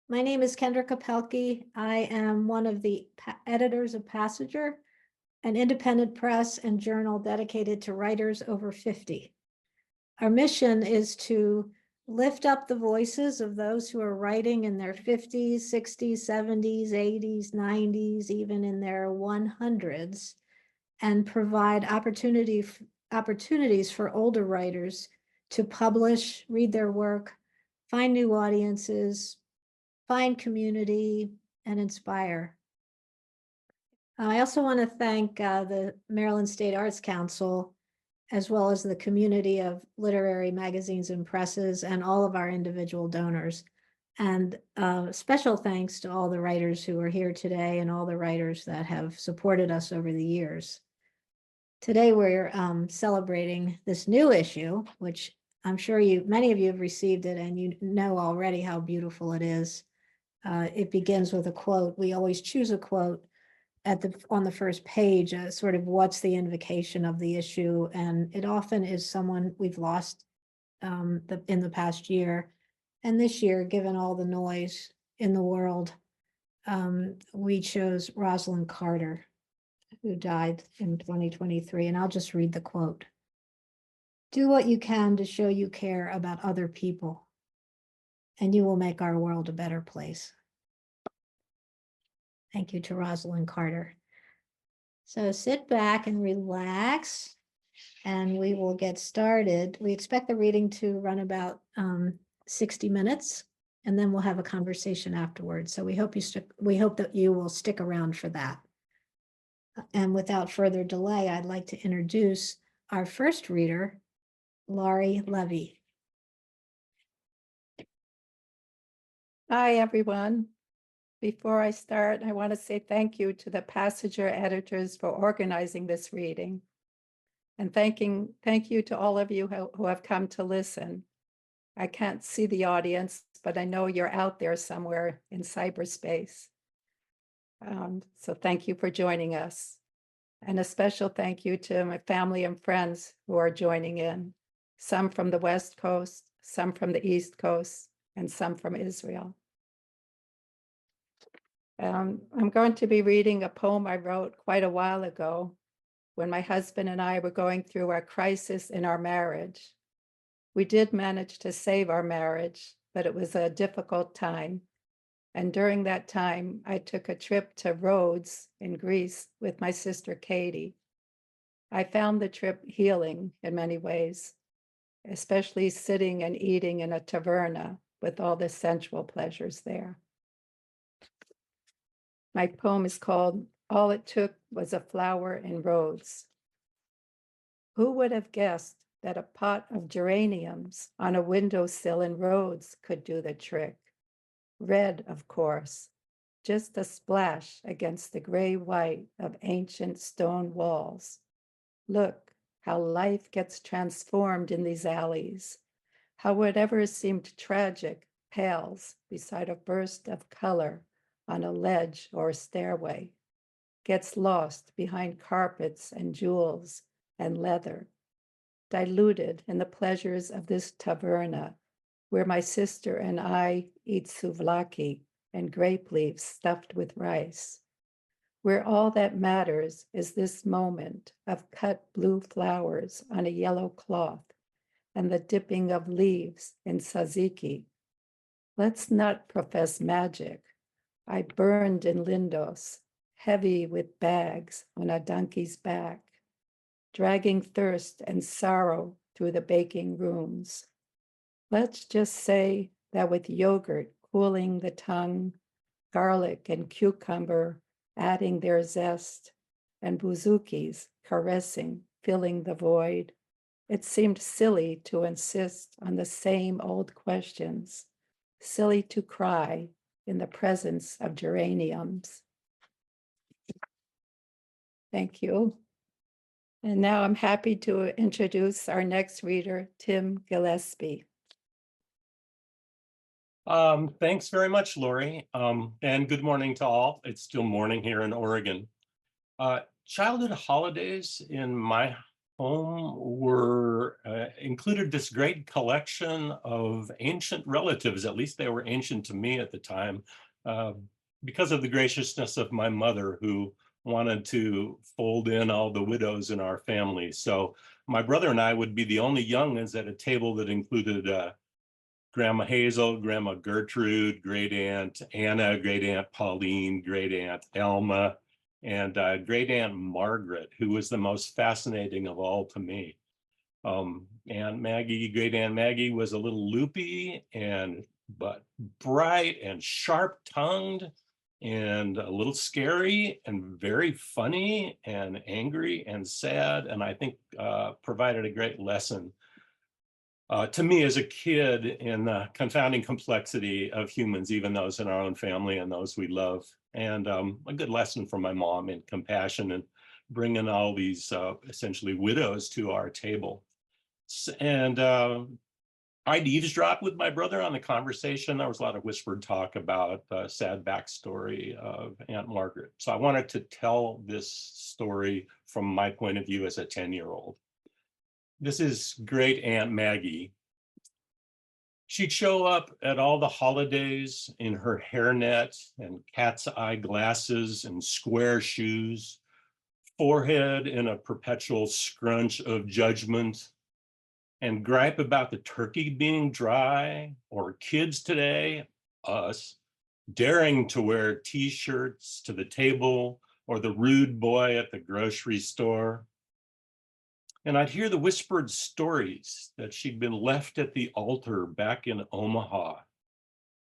My name is Kendra Kapelke. I am one of the editors of Passenger, an independent press and journal dedicated to writers over 50. Our mission is to lift up the voices of those who are writing in their 50s, 60s, 70s, 80s, 90s, even in their 100s, and provide opportunities for older writers to publish, read their work, find new audiences, find community, and inspire. I also want to thank the Maryland State Arts Council, as well as the community of literary magazines and presses, and all of our individual donors. And special thanks to all the writers who are here today and all the writers that have supported us over the years. Today, we're celebrating this new issue, which I'm sure many of you have received it, and you know already how beautiful it is. It begins with a quote. We always choose a quote on the first page, sort of what's the invocation of the issue, and it often is someone we've lost in the past year. And this year, given all the noise in the world, we chose Rosalind Carter, who died in 2023, and I'll just read the quote. "Do what you can to show you care about other people, and you will make our world a better place." Thank you to Rosalind Carter. So sit back and relax, and we will get started. We expect the reading to run about 60 minutes, and then we'll have a conversation afterwards. So we hope that you will stick around for that. And without further delay, I'd like to introduce our first reader, Laurie Levy. Hi, everyone. Before I start, I want to say thank you to the Passenger editors for organizing this reading. And thank you to all of you who have come to listen. I can't see the audience, but I know you're out there somewhere in cyberspace. So thank you for joining us. And a special thank you to my family and friends who are joining in, some from the West Coast, some from the East Coast, and some from Israel. I'm going to be reading a poem I wrote quite a while ago when my husband and I were going through our crisis in our marriage. We did manage to save our marriage, but it was a difficult time. And during that time, I took a trip to Rhodes in Greece with my sister Katie. I found the trip healing in many ways, especially sitting and eating in a taverna with all the sensual pleasures there. My poem is called "All It Took Was a Flower in Rhodes." Who would have guessed that a pot of geraniums on a windowsill in Rhodes could do the trick? Red, of course, just a splash against the gray white of ancient stone walls. Look how life gets transformed in these alleys, how whatever seemed tragic pales beside a burst of color on a ledge or stairway, gets lost behind carpets and jewels and leather, diluted in the pleasures of this taverna, where my sister and I eat souvlaki and grape leaves stuffed with rice, where all that matters is this moment of cut blue flowers on a yellow cloth and the dipping of leaves in tzatziki. Let's not profess magic. I burned in Lindos, heavy with bags on a donkey's back, dragging thirst and sorrow through the baking rooms. Let's just say that with yogurt cooling the tongue, garlic and cucumber adding their zest, and buzukis caressing, filling the void, it seemed silly to insist on the same old questions, silly to cry in the presence of geraniums. Thank you. And now I'm happy to introduce our next reader, Tim Gillespie. Thanks very much, Laurie, and good morning to all. It's still morning here in Oregon. Childhood holidays in my home were included this great collection of ancient relatives. At least they were ancient to me at the time, because of the graciousness of my mother, who wanted to fold in all the widows in our family. So my brother and I would be the only youngins at a table that included Grandma Hazel, Grandma Gertrude, Great Aunt Anna, Great Aunt Pauline, Great Aunt Elma, and Great Aunt Margaret, who was the most fascinating of all to me. Aunt Maggie, Great Aunt Maggie, was a little loopy but bright and sharp-tongued and a little scary and very funny and angry and sad, and I think provided a great lesson to me as a kid in the confounding complexity of humans, even those in our own family and those we love, and a good lesson from my mom in compassion and bringing all these essentially widows to our table. And I'd eavesdrop with my brother on the conversation. There was a lot of whispered talk about the sad backstory of Aunt Margaret. So I wanted to tell this story from my point of view as a 10-year-old. This is Great Aunt Maggie. She'd show up at all the holidays in her hairnet and cat's eye glasses and square shoes, forehead in a perpetual scrunch of judgment, and gripe about the turkey being dry, or kids today, us, daring to wear t-shirts to the table, or the rude boy at the grocery store. And I'd hear the whispered stories that she'd been left at the altar back in Omaha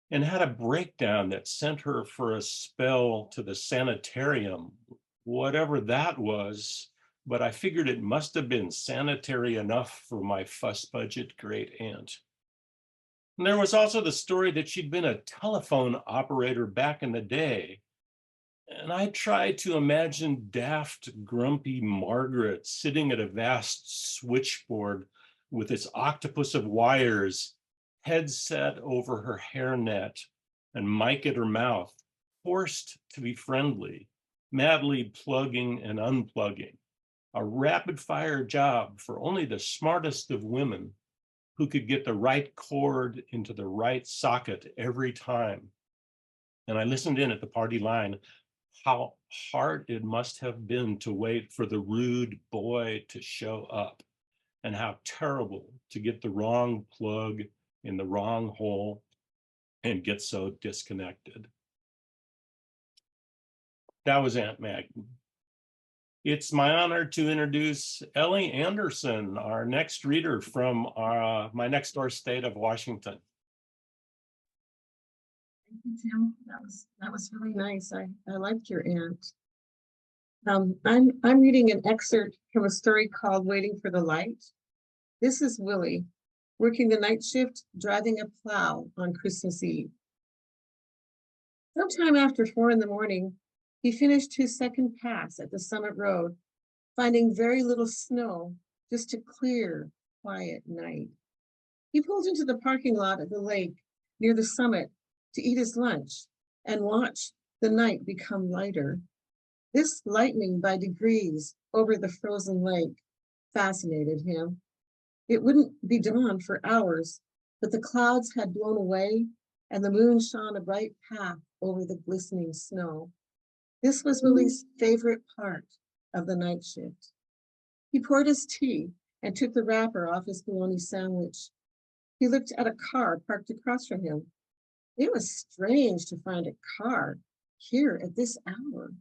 and had a breakdown that sent her for a spell to the sanitarium, whatever that was, but I figured it must have been sanitary enough for my fuss budget great aunt. And there was also the story that she'd been a telephone operator back in the day. And I tried to imagine daft, grumpy Margaret sitting at a vast switchboard with its octopus of wires, head set over her hairnet and mic at her mouth, forced to be friendly, madly plugging and unplugging. A rapid fire job for only the smartest of women who could get the right cord into the right socket every time. And I listened in at the party line, how hard it must have been to wait for the rude boy to show up, and how terrible to get the wrong plug in the wrong hole and get so disconnected. That was Aunt Maggie. It's my honor to introduce Ellie Anderson, our next reader from my next door state of Washington. Thank you, Tim. That was really nice. I liked your aunt. I'm reading an excerpt from a story called Waiting for the Light. This is Willie, working the night shift, driving a plow on Christmas Eve. Sometime after 4 a.m, he finished his second pass at the summit road, finding very little snow, just a clear, quiet night. He pulled into the parking lot at the lake near the summit to eat his lunch and watch the night become lighter. This lightening by degrees over the frozen lake fascinated him. It wouldn't be dawn for hours, but the clouds had blown away and the moon shone a bright path over the glistening snow. This was Willie's favorite part of the night shift. He poured his tea and took the wrapper off his bologna sandwich. He looked at a car parked across from him. It was strange to find a car here at this hour.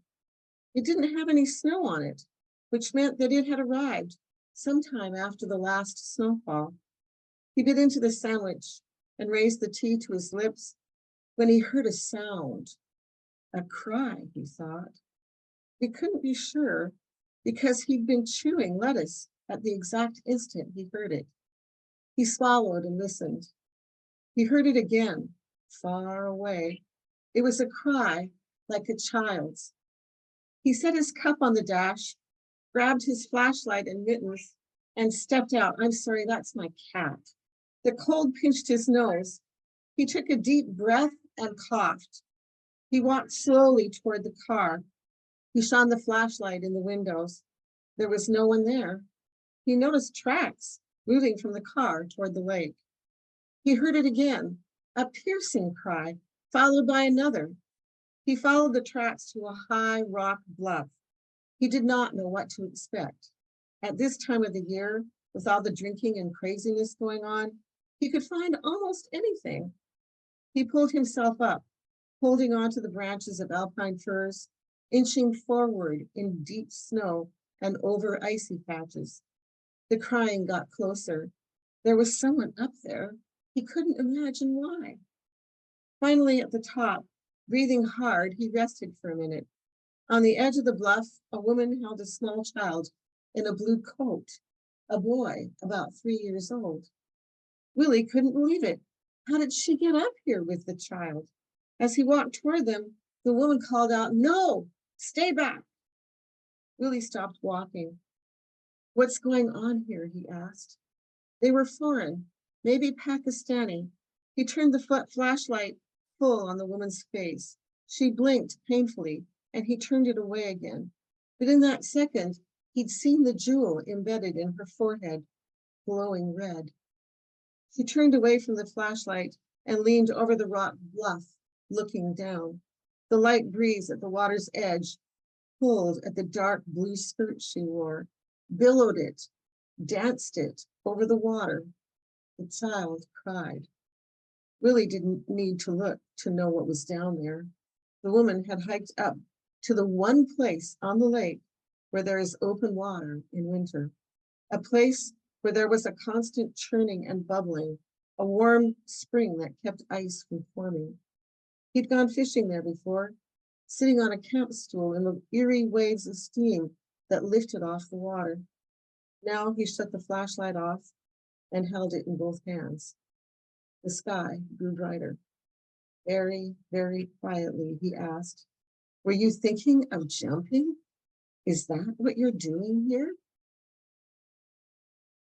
It didn't have any snow on it, which meant that it had arrived sometime after the last snowfall. He bit into the sandwich and raised the tea to his lips when he heard a sound. A cry, he thought. He couldn't be sure because he'd been chewing lettuce at the exact instant he heard it. He swallowed and listened. He heard it again, far away. It was a cry like a child's. He set his cup on the dash, grabbed his flashlight and mittens, and stepped out. I'm sorry, that's my cat. The cold pinched his nose. He took a deep breath and coughed. He walked slowly toward the car. He shone the flashlight in the windows. There was no one there. he noticed tracks moving from the car toward the lake. He heard it again, a piercing cry, followed by another. He followed the tracks to a high rock bluff. He did not know what to expect. At this time of the year, with all the drinking and craziness going on, he could find almost anything. He pulled himself up, holding onto the branches of alpine firs, inching forward in deep snow and over icy patches. The crying got closer. There was someone up there. He couldn't imagine why. Finally, at the top, breathing hard, he rested for a minute. On the edge of the bluff, a woman held a small child in a blue coat, a boy about 3 years old. Willie couldn't believe it. How did she get up here with the child? As he walked toward them, the woman called out, "No, stay back." Willie stopped walking. "What's going on here?" he asked. They were foreign, maybe Pakistani. He turned the flashlight full on the woman's face. She blinked painfully, and he turned it away again. But in that second, he'd seen the jewel embedded in her forehead, glowing red. He turned away from the flashlight and leaned over the rock bluff, looking down. The light breeze at the water's edge pulled at the dark blue skirt she wore, billowed it, danced it over the water. The child cried. Willie didn't need to look to know what was down there. The woman had hiked up to the one place on the lake where there is open water in winter, a place where there was a constant churning and bubbling, a warm spring that kept ice from forming. He'd gone fishing there before, sitting on a camp stool in the eerie waves of steam that lifted off the water. Now he shut the flashlight off and held it in both hands. The sky grew brighter. Very, very quietly, he asked, "Were you thinking of jumping? Is that what you're doing here?"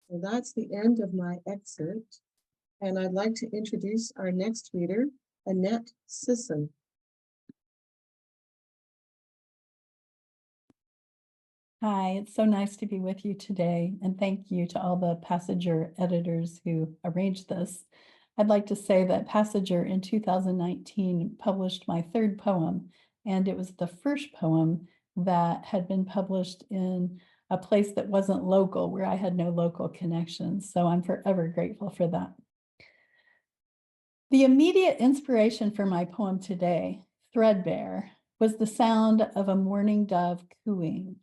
So that's the end of my excerpt. And I'd like to introduce our next reader, Annette Sisson. Hi, it's so nice to be with you today, and thank you to all the Passenger editors who arranged this. I'd like to say that Passenger in 2019 published my third poem, and it was the first poem that had been published in a place that wasn't local, where I had no local connections. So I'm forever grateful for that. The immediate inspiration for my poem today, Threadbare, was the sound of a mourning dove cooing,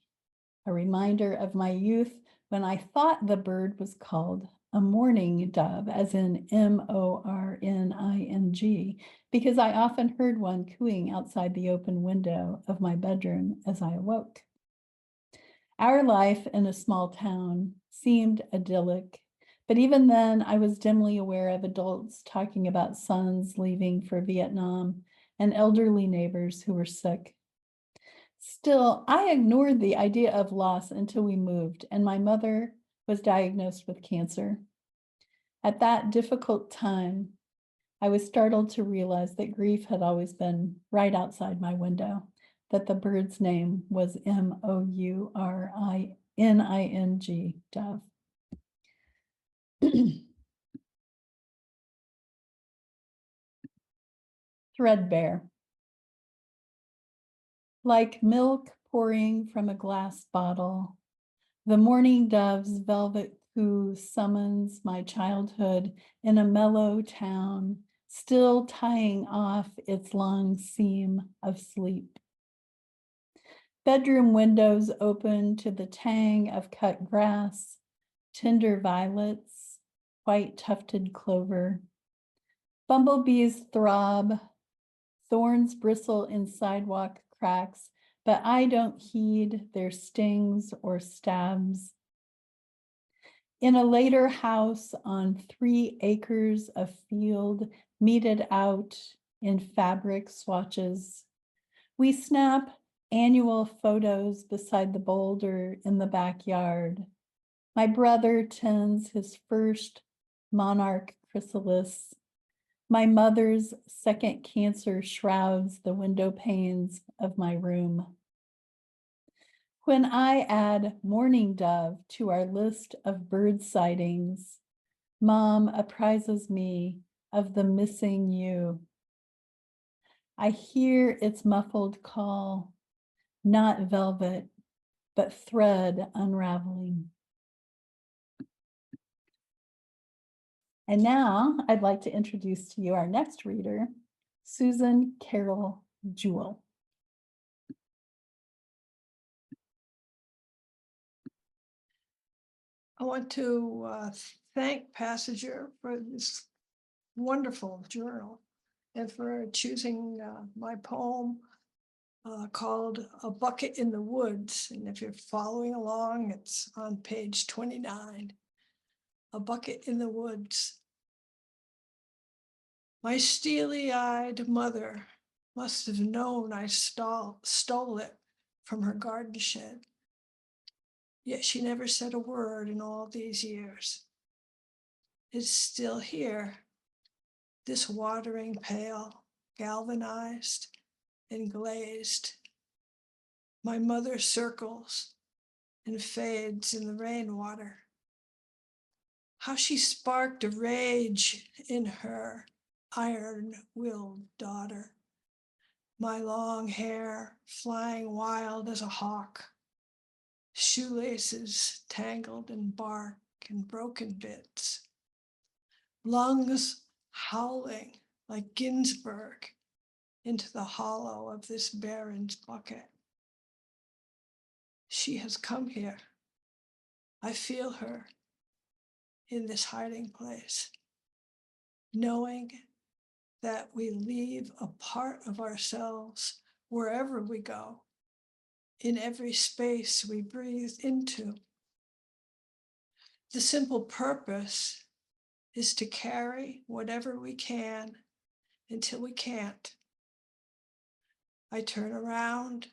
a reminder of my youth when I thought the bird was called a mourning dove, as in M-O-R-N-I-N-G, because I often heard one cooing outside the open window of my bedroom as I awoke. Our life in a small town seemed idyllic, but even then I was dimly aware of adults talking about sons leaving for Vietnam and elderly neighbors who were sick. Still, I ignored the idea of loss until we moved and my mother was diagnosed with cancer. At that difficult time, I was startled to realize that grief had always been right outside my window, that the bird's name was M-O-U-R-I-N-I-N-G, dove. Threadbare. Like milk pouring from a glass bottle, the mourning dove's velvet coo summons my childhood in a mellow town, still tying off its long seam of sleep. Bedroom windows open to the tang of cut grass, tender violets, white tufted clover. Bumblebees throb, thorns bristle in sidewalk cracks, but I don't heed their stings or stabs. In a later house on 3 acres of field, meted out in fabric swatches, we snap annual photos beside the boulder in the backyard. My brother tends his first monarch chrysalis. My mother's second cancer shrouds the window panes of my room. When I add mourning dove to our list of bird sightings, Mom apprises me of the missing you. I hear its muffled call, not velvet, but thread unraveling. And now I'd like to introduce to you our next reader, Susan Carroll Jewell. I want to thank Passager for this wonderful journal and for choosing my poem called A Bucket in the Woods. And if you're following along, it's on page 29. A Bucket in the Woods. My steely-eyed mother must have known I stole it from her garden shed. Yet she never said a word in all these years. It's still here, this watering pail, galvanized and glazed. My mother circles and fades in the rainwater. How she sparked a rage in her iron-willed daughter. My long hair flying wild as a hawk. Shoelaces tangled in bark and broken bits. Lungs howling like Ginsberg into the hollow of this baron's bucket. She has come here. I feel her in this hiding place, knowing that we leave a part of ourselves wherever we go, in every space we breathe into. The simple purpose is to carry whatever we can until we can't. I turn around,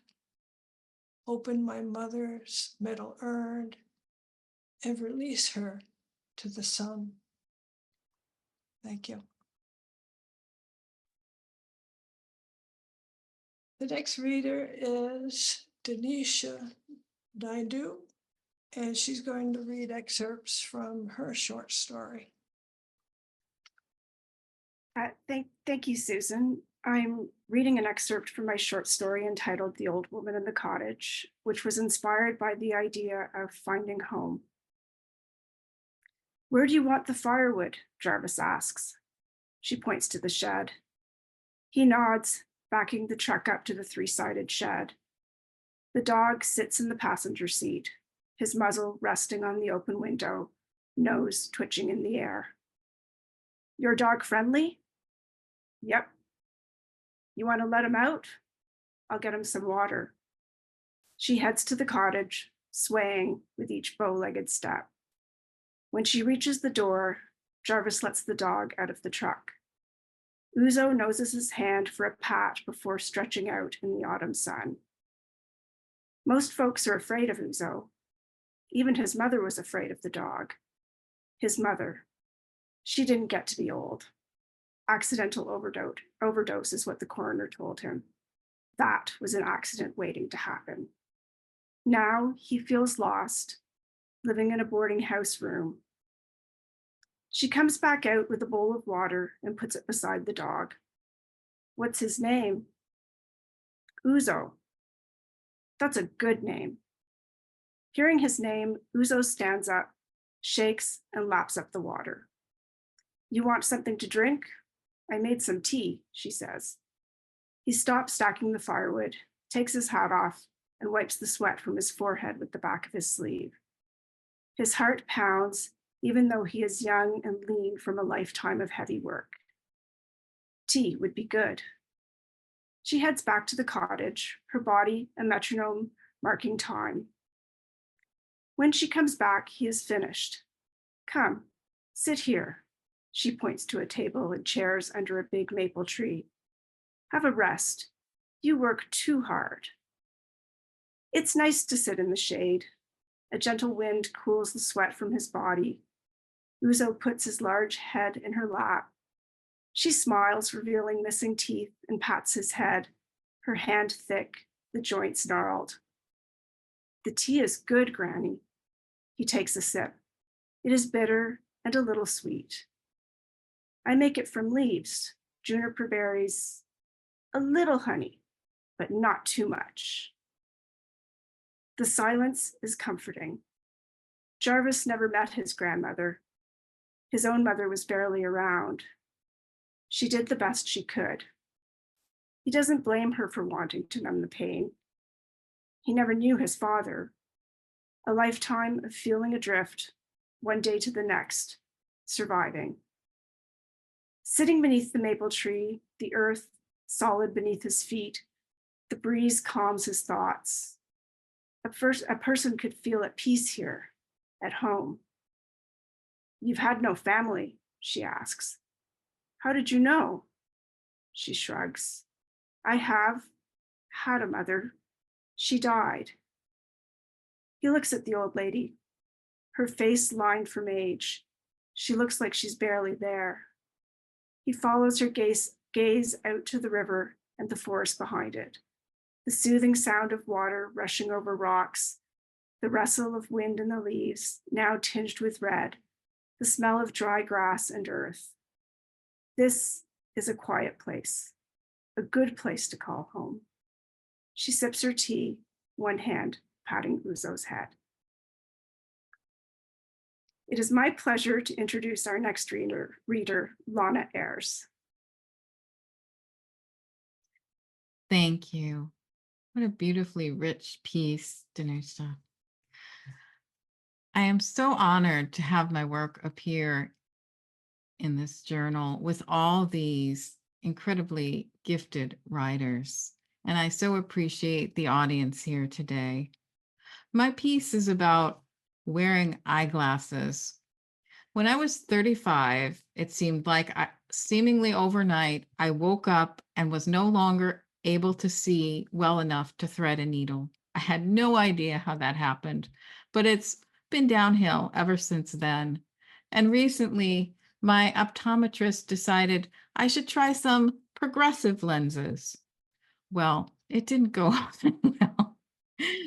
open my mother's metal urn, and release her to the sun. Thank you. The next reader is Denisha Naidoo, and she's going to read excerpts from her short story. Thank you, Susan. I'm reading an excerpt from my short story entitled The Old Woman in the Cottage, which was inspired by the idea of finding home. Where do you want the firewood? Jarvis asks. She points to the shed. He nods, backing the truck up to the three-sided shed. The dog sits in the passenger seat, his muzzle resting on the open window, nose twitching in the air. Your dog friendly? Yep. You want to let him out? I'll get him some water. She heads to the cottage, swaying with each bow-legged step. When she reaches the door, Jarvis lets the dog out of the truck. Uzo noses his hand for a pat before stretching out in the autumn sun. Most folks are afraid of Uzo. Even his mother was afraid of the dog. His mother. She didn't get to be old. Accidental overdose is what the coroner told him. That was an accident waiting to happen. Now he feels lost, living in a boarding house room. She comes back out with a bowl of water and puts it beside the dog. What's his name? Uzo. That's a good name. Hearing his name, Uzo stands up, shakes, and laps up the water. You want something to drink? I made some tea, she says. He stops stacking the firewood, takes his hat off, and wipes the sweat from his forehead with the back of his sleeve. His heart pounds, even though he is young and lean from a lifetime of heavy work. Tea would be good. She heads back to the cottage, her body a metronome marking time. When she comes back, he is finished. Come, sit here. She points to a table and chairs under a big maple tree. Have a rest. You work too hard. It's nice to sit in the shade. A gentle wind cools the sweat from his body. Uzo puts his large head in her lap. She smiles, revealing missing teeth, and pats his head, her hand thick, the joints gnarled. The tea is good, Granny. He takes a sip. It is bitter and a little sweet. I make it from leaves, juniper berries, a little honey, but not too much. The silence is comforting. Jarvis never met his grandmother. His own mother was barely around. She did the best she could. He doesn't blame her for wanting to numb the pain. He never knew his father. A lifetime of feeling adrift, one day to the next, surviving. Sitting beneath the maple tree, the earth solid beneath his feet, the breeze calms his thoughts. A person could feel at peace here, at home. You've had no family, she asks. How did you know? She shrugs. I have had a mother. She died. He looks at the old lady, her face lined from age. She looks like she's barely there. He follows her gaze out to the river and the forest behind it. The soothing sound of water rushing over rocks, the rustle of wind in the leaves, now tinged with red, the smell of dry grass and earth. This is a quiet place, a good place to call home. She sips her tea, one hand patting Uzo's head. It is my pleasure to introduce our next reader, Lana Ayers. Thank you. What a beautifully rich piece, Denisha. I am so honored to have my work appear in this journal with all these incredibly gifted writers, and I so appreciate the audience here today. My piece is about wearing eyeglasses. When I was 35, it seemed like seemingly overnight, I woke up and was no longer able to see well enough to thread a needle. I had no idea how that happened, but it's been downhill ever since then. And recently, my optometrist decided I should try some progressive lenses. Well, it didn't go well.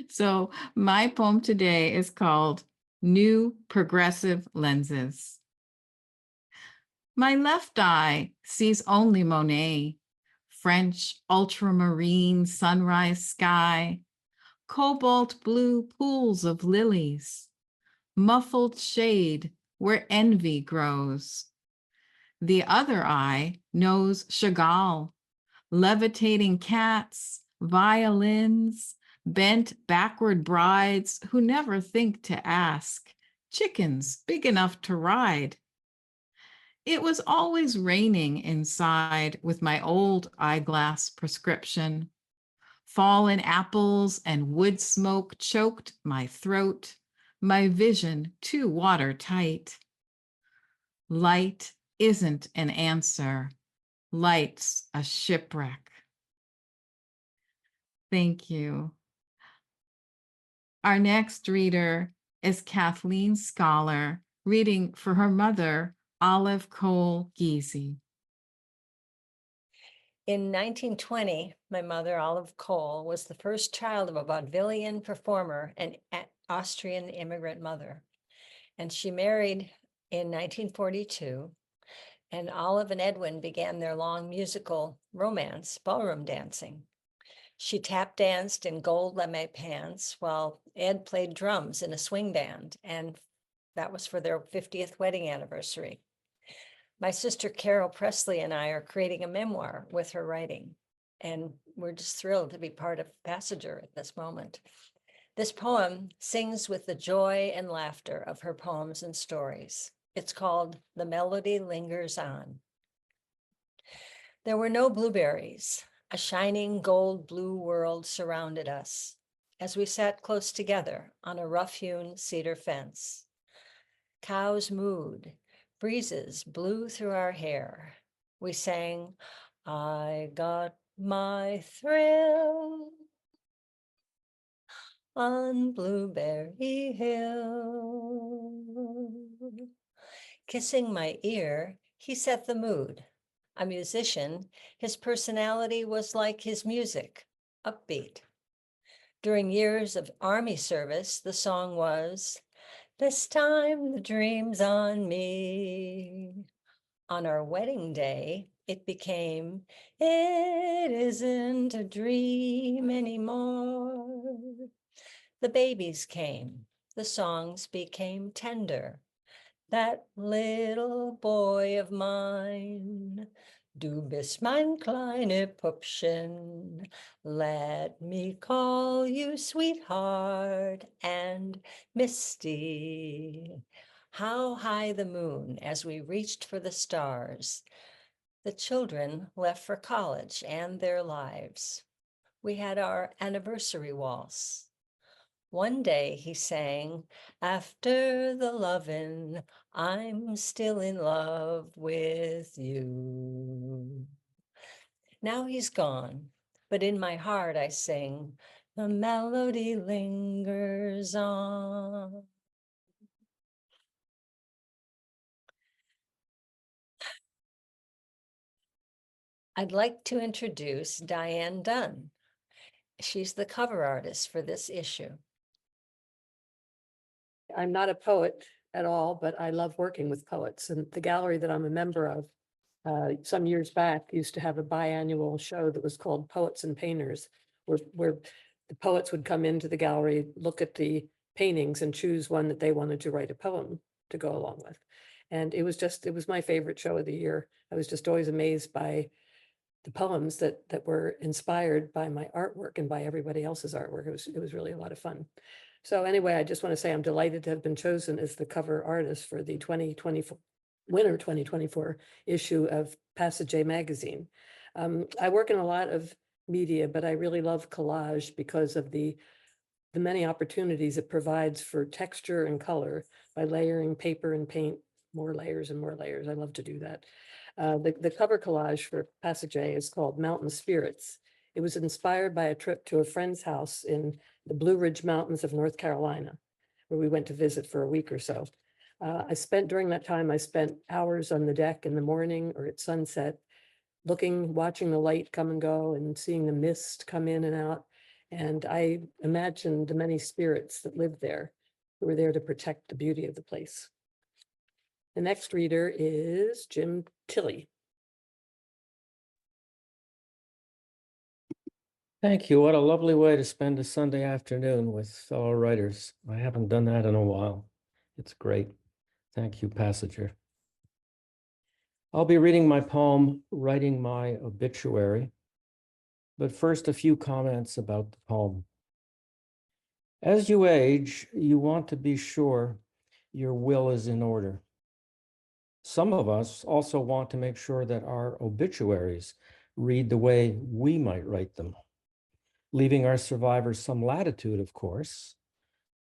So my poem today is called New Progressive Lenses. My left eye sees only Monet, French ultramarine sunrise sky, cobalt blue pools of lilies, muffled shade where envy grows. The other eye knows Chagall, levitating cats, violins, bent backward brides who never think to ask, chickens big enough to ride. It was always raining inside with my old eyeglass prescription. Fallen apples and wood smoke choked my throat, my vision too watertight. Light isn't an answer. Light's a shipwreck. Thank you. Our next reader is Kathleen Skoller, reading for her mother, Olive Kohl Giese. In 1920, my mother, Olive Kohl, was the first child of a vaudevillian performer and Austrian immigrant mother. And she married in 1942, and Olive and Edwin began their long musical romance, ballroom dancing. She tap danced in gold lame pants while Ed played drums in a swing band, and that was for their 50th wedding anniversary. My sister Carol Presley and I are creating a memoir with her writing, and we're just thrilled to be part of Passenger at this moment. This poem sings with the joy and laughter of her poems and stories. It's called The Melody Lingers On. There were no blueberries. A shining gold blue world surrounded us as we sat close together on a rough-hewn cedar fence. Cows mooed, breezes blew through our hair. We sang, I got my thrill on Blueberry Hill. Kissing my ear, he set the mood. A musician, his personality was like his music, upbeat. During years of Army service, the song was, "This time the dream's on me." On our wedding day, it became, "It isn't a dream anymore." The babies came, the songs became tender. "That little boy of mine, du bist mein kleine Puppchen, let me call you sweetheart," and Misty. How high the moon as we reached for the stars. The children left for college and their lives. We had our anniversary waltz. One day he sang, "After the lovin', I'm still in love with you." Now he's gone, but in my heart I sing, "The melody lingers on." I'd like to introduce Diane Dunn. She's the cover artist for this issue. I'm not a poet at all, but I love working with poets. And the gallery that I'm a member of, some years back, used to have a biannual show that was called Poets and Painters, where the poets would come into the gallery, look at the paintings and choose one that they wanted to write a poem to go along with. And it was my favorite show of the year. I was just always amazed by the poems that were inspired by my artwork and by everybody else's artwork. It was really a lot of fun. So anyway, I just want to say I'm delighted to have been chosen as the cover artist for the 2024 winter 2024 issue of Passage magazine. I work in a lot of media, but I really love collage because of the many opportunities it provides for texture and color by layering paper and paint, more layers and more layers. I love to do that. The cover collage for Passage is called Mountain Spirits. It was inspired by a trip to a friend's house in the Blue Ridge Mountains of North Carolina, where we went to visit for a week or so. During that time, I spent hours on the deck in the morning or at sunset, watching the light come and go and seeing the mist come in and out. And I imagined the many spirits that lived there, who were there to protect the beauty of the place. The next reader is Jim Tilley. Thank you. What a lovely way to spend a Sunday afternoon with fellow writers. I haven't done that in a while. It's great. Thank you, Passenger. I'll be reading my poem, Writing My Obituary, but first a few comments about the poem. As you age, you want to be sure your will is in order. Some of us also want to make sure that our obituaries read the way we might write them, leaving our survivors some latitude, of course,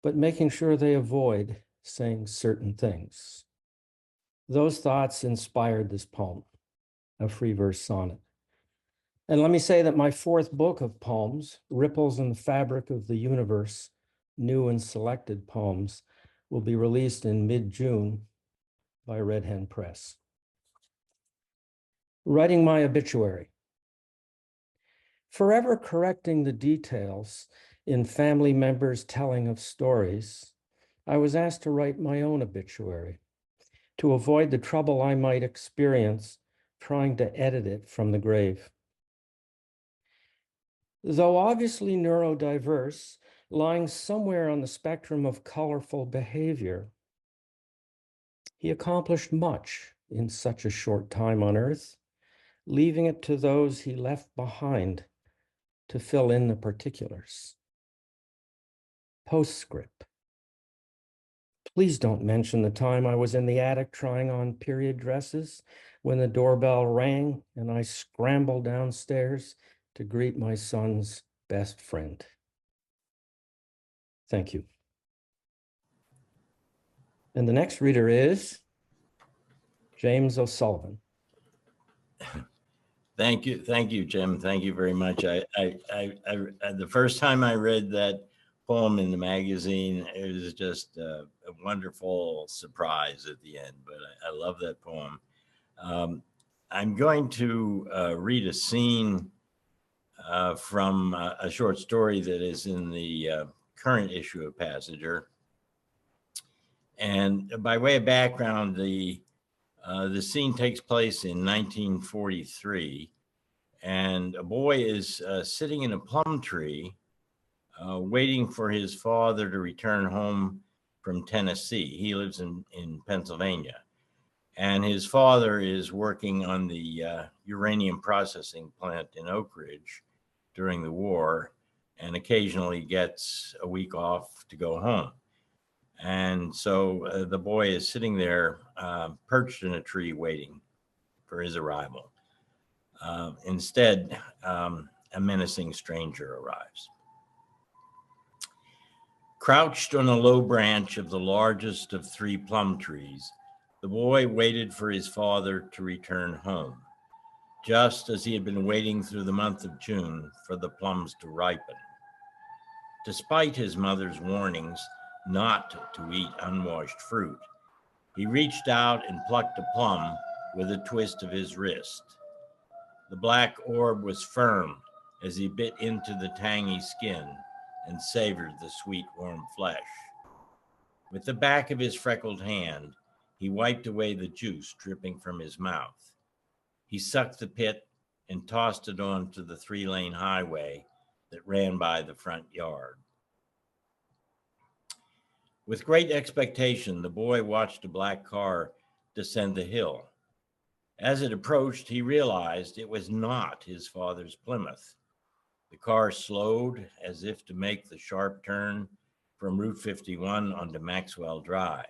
but making sure they avoid saying certain things. Those thoughts inspired this poem, a free verse sonnet. And let me say that my fourth book of poems, Ripples in the Fabric of the Universe, New and Selected Poems, will be released in mid-June by Red Hen Press. Writing my obituary. Forever correcting the details in family members' telling of stories, I was asked to write my own obituary to avoid the trouble I might experience trying to edit it from the grave. Though obviously neurodiverse, lying somewhere on the spectrum of colorful behavior, he accomplished much in such a short time on Earth, leaving it to those he left behind to fill in the particulars. Postscript. Please don't mention the time I was in the attic trying on period dresses when the doorbell rang and I scrambled downstairs to greet my son's best friend. Thank you. And the next reader is James O'Sullivan. Thank you, Jim. Thank you very much. The first time I read that poem in the magazine, it was just a wonderful surprise at the end, but I love that poem. I'm going to read a scene from a short story that is in the current issue of Passenger. And by way of background, the scene takes place in 1943, and a boy is sitting in a plum tree, waiting for his father to return home from Tennessee. He lives in Pennsylvania, and his father is working on the uranium processing plant in Oak Ridge during the war, and occasionally gets a week off to go home. And so the boy is sitting there perched in a tree waiting for his arrival. Instead, a menacing stranger arrives. Crouched on a low branch of the largest of 3 plum trees, the boy waited for his father to return home, just as he had been waiting through the month of June for the plums to ripen. Despite his mother's warnings not to eat unwashed fruit, he reached out and plucked a plum with a twist of his wrist. The black orb was firm as he bit into the tangy skin and savored the sweet, warm flesh. With the back of his freckled hand, he wiped away the juice dripping from his mouth. He sucked the pit and tossed it onto the 3-lane highway that ran by the front yard. With great expectation, the boy watched a black car descend the hill. As it approached, he realized it was not his father's Plymouth. The car slowed as if to make the sharp turn from Route 51 onto Maxwell Drive.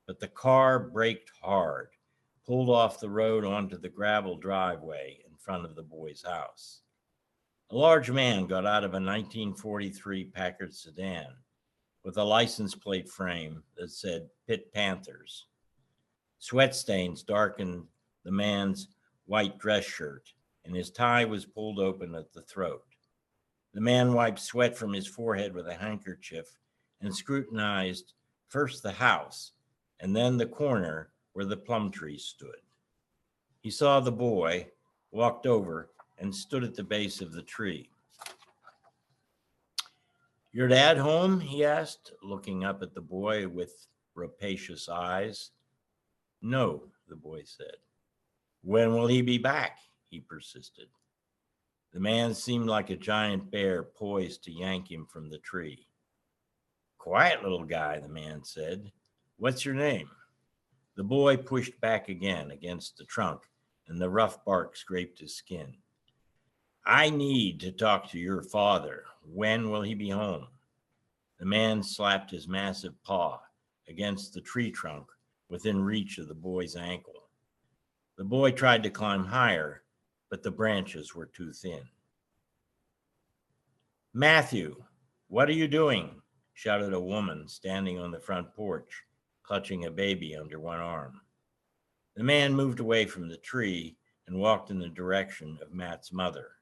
But the car braked hard, pulled off the road onto the gravel driveway in front of the boy's house. A large man got out of a 1943 Packard sedan with a license plate frame that said Pitt Panthers. Sweat stains darkened the man's white dress shirt, and his tie was pulled open at the throat. The man wiped sweat from his forehead with a handkerchief and scrutinized first the house and then the corner where the plum tree stood. He saw the boy, walked over, and stood at the base of the tree. "Your dad home?" he asked, looking up at the boy with rapacious eyes. "No," the boy said. "When will he be back?" he persisted. The man seemed like a giant bear poised to yank him from the tree. "Quiet little guy," the man said. "What's your name?" The boy pushed back again against the trunk, and the rough bark scraped his skin. "I need to talk to your father. When will he be home?" The man slapped his massive paw against the tree trunk within reach of the boy's ankle. The boy tried to climb higher, but the branches were too thin. "Matthew, what are you doing?" shouted a woman standing on the front porch, clutching a baby under one arm. The man moved away from the tree and walked in the direction of Matt's mother.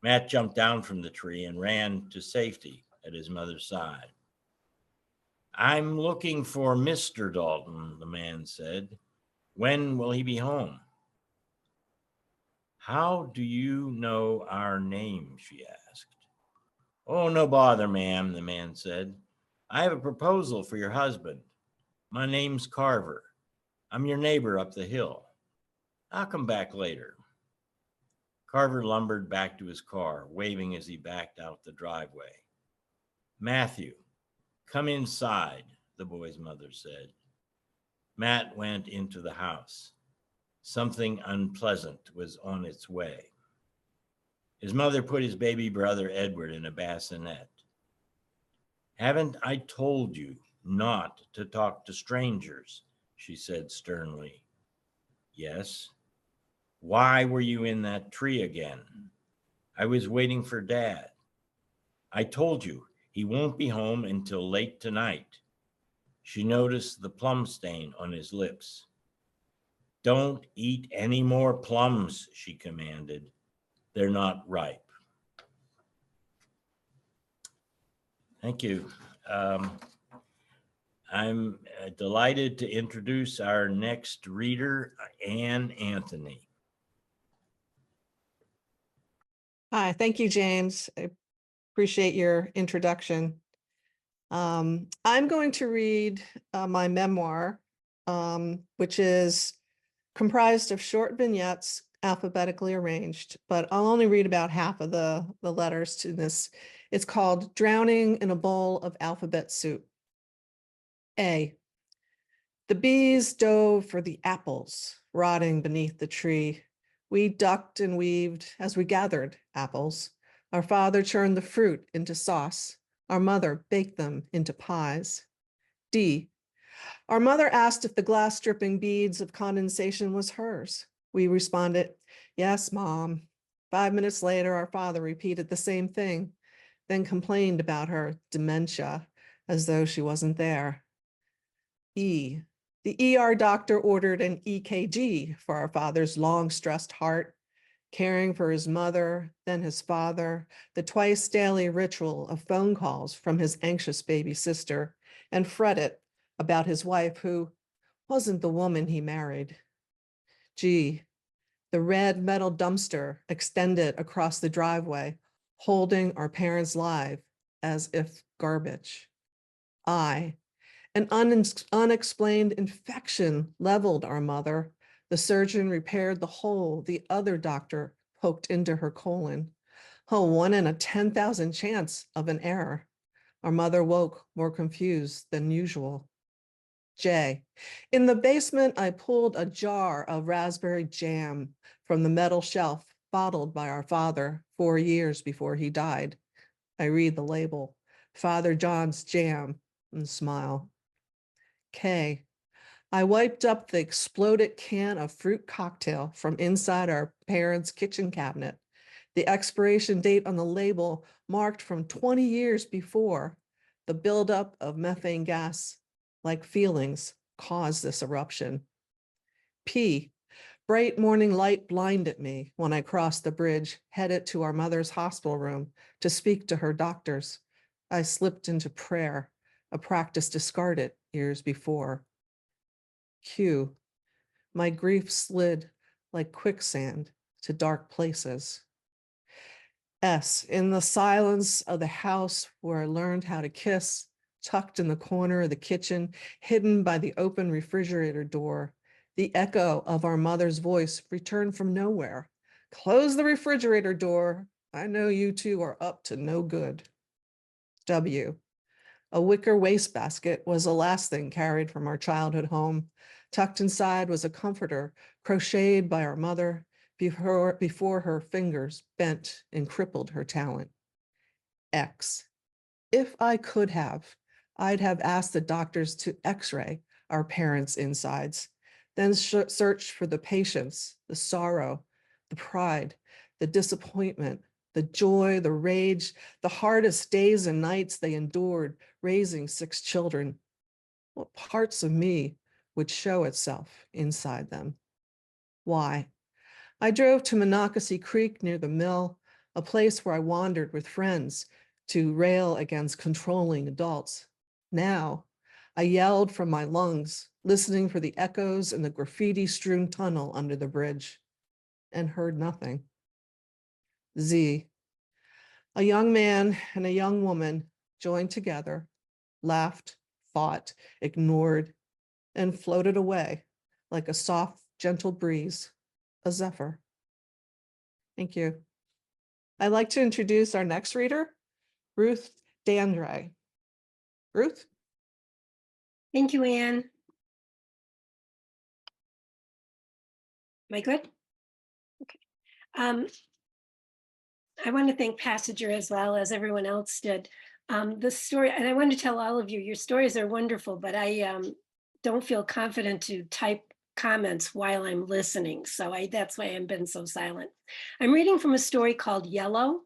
Matt jumped down from the tree and ran to safety at his mother's side. "I'm looking for Mr. Dalton," the man said. "When will he be home?" "How do you know our name?" she asked. "Oh, no bother, ma'am," the man said. "I have a proposal for your husband. My name's Carver. I'm your neighbor up the hill. I'll come back later." Carver lumbered back to his car, waving as he backed out the driveway. "Matthew, come inside," the boy's mother said. Matt went into the house. Something unpleasant was on its way. His mother put his baby brother Edward in a bassinet. "Haven't I told you not to talk to strangers?" she said sternly. "Yes." "Why were you in that tree again?" "I was waiting for Dad." "I told you he won't be home until late tonight." She noticed the plum stain on his lips. "Don't eat any more plums," she commanded. "They're not ripe." Thank you. I'm delighted to introduce our next reader, Anne Anthony. Hi, thank you, James. I appreciate your introduction. I'm going to read my memoir, which is comprised of short vignettes alphabetically arranged, but I'll only read about half of the letters to this. It's called Drowning in a Bowl of Alphabet Soup. A. The bees dove for the apples rotting beneath the tree. We ducked and weaved as we gathered apples. Our father churned the fruit into sauce. Our mother baked them into pies. D. Our mother asked if the glass dripping beads of condensation was hers. We responded, yes, Mom. 5 minutes later, our father repeated the same thing, then complained about her dementia as though she wasn't there. E. The ER doctor ordered an EKG for our father's long stressed heart, caring for his mother, then his father, the twice daily ritual of phone calls from his anxious baby sister, and fretted about his wife who wasn't the woman he married. G. The red metal dumpster extended across the driveway, holding our parents' lives as if garbage. I. An unexplained infection leveled our mother. The surgeon repaired the hole the other doctor poked into her colon. Oh, 1 in a 10,000 chance of an error. Our mother woke more confused than usual. J. In the basement, I pulled a jar of raspberry jam from the metal shelf bottled by our father 4 years before he died. I read the label, Father John's Jam, and smile. K. I wiped up the exploded can of fruit cocktail from inside our parents' kitchen cabinet. The expiration date on the label marked from 20 years before. The buildup of methane gas, like feelings, caused this eruption. P. Bright morning light blinded me when I crossed the bridge, headed to our mother's hospital room to speak to her doctors. I slipped into prayer, a practice discarded years before. Q. My grief slid like quicksand to dark places. S. In the silence of the house where I learned how to kiss, tucked in the corner of the kitchen, hidden by the open refrigerator door, the echo of our mother's voice returned from nowhere. Close the refrigerator door. I know you two are up to no good. W. A wicker wastebasket was the last thing carried from our childhood home. Tucked inside was a comforter crocheted by our mother before her fingers bent and crippled her talent. X. If I could have, I'd have asked the doctors to x-ray our parents' insides, then search for the patience, the sorrow, the pride, the disappointment, the joy, the rage, the hardest days and nights they endured raising 6 children. What parts of me would show itself inside them? Why? I drove to Monocacy Creek near the mill, a place where I wandered with friends to rail against controlling adults. Now, I yelled from my lungs, listening for the echoes in the graffiti-strewn tunnel under the bridge, and heard nothing. Z. A young man and a young woman joined together, laughed, fought, ignored, and floated away like a soft, gentle breeze, a zephyr. Thank you. I'd like to introduce our next reader, Ruth Dandrea. Ruth? Thank you, Anne. Am I good? Okay. I want to thank Passenger as well as everyone else did. The story, and I want to tell all of you, your stories are wonderful, but I don't feel confident to type comments while I'm listening. So that's why I've been so silent. I'm reading from a story called Yellow.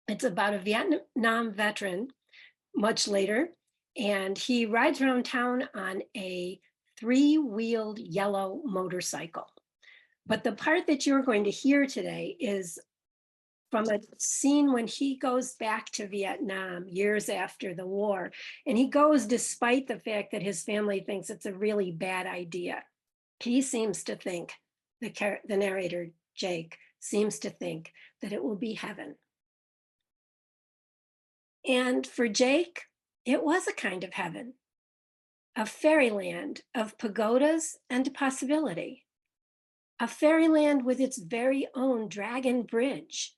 It's about a Vietnam veteran much later, and he rides around town on a 3-wheeled yellow motorcycle. But the part that you're going to hear today is from a scene when he goes back to Vietnam years after the war. And he goes despite the fact that his family thinks it's a really bad idea. He seems to think, the narrator, Jaque, seems to think that it will be heaven And for Jaque, it was a kind of heaven, a fairyland of pagodas and possibility, a fairyland with its very own dragon bridge.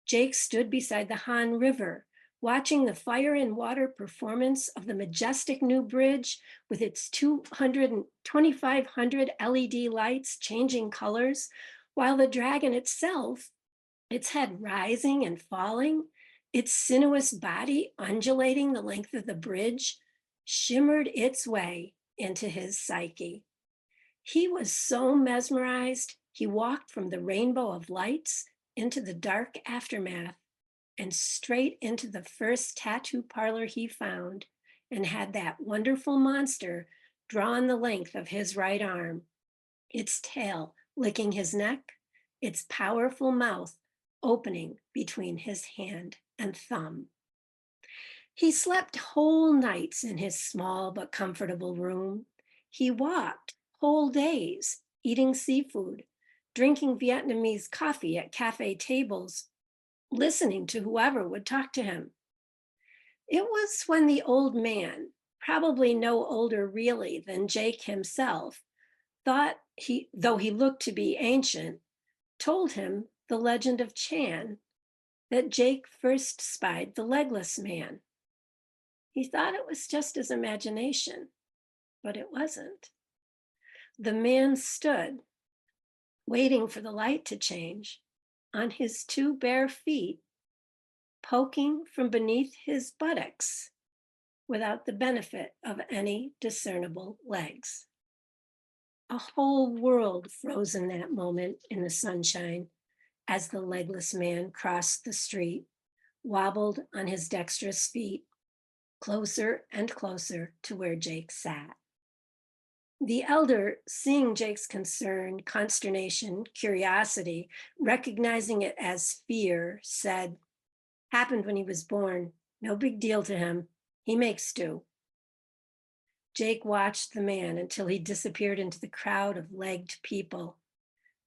Jaque stood beside the Han River, watching the fire and water performance of the majestic new bridge with its 2,500 LED lights changing colors, while the dragon itself, its head rising and falling, its sinuous body undulating the length of the bridge, shimmered its way into his psyche. He was so mesmerized, he walked from the rainbow of lights into the dark aftermath and straight into the first tattoo parlor he found, and had that wonderful monster drawn the length of his right arm, its tail licking his neck, its powerful mouth opening between his hand and thumb. He slept whole nights in his small but comfortable room. He walked whole days, eating seafood, drinking Vietnamese coffee at cafe tables, listening to whoever would talk to him. It was when the old man, probably no older really than Jaque himself, though he looked to be ancient, told him the legend of Chan, that Jaque first spied the legless man. He thought it was just his imagination, but it wasn't. The man stood, waiting for the light to change, on his two bare feet, poking from beneath his buttocks, without the benefit of any discernible legs. A whole world froze in that moment in the sunshine as the legless man crossed the street, wobbled on his dexterous feet, closer and closer to where Jaque sat. The elder, seeing Jake's concern, consternation, curiosity, recognizing it as fear, said, "Happened when he was born. No big deal to him. He makes do." Jaque watched the man until he disappeared into the crowd of legged people,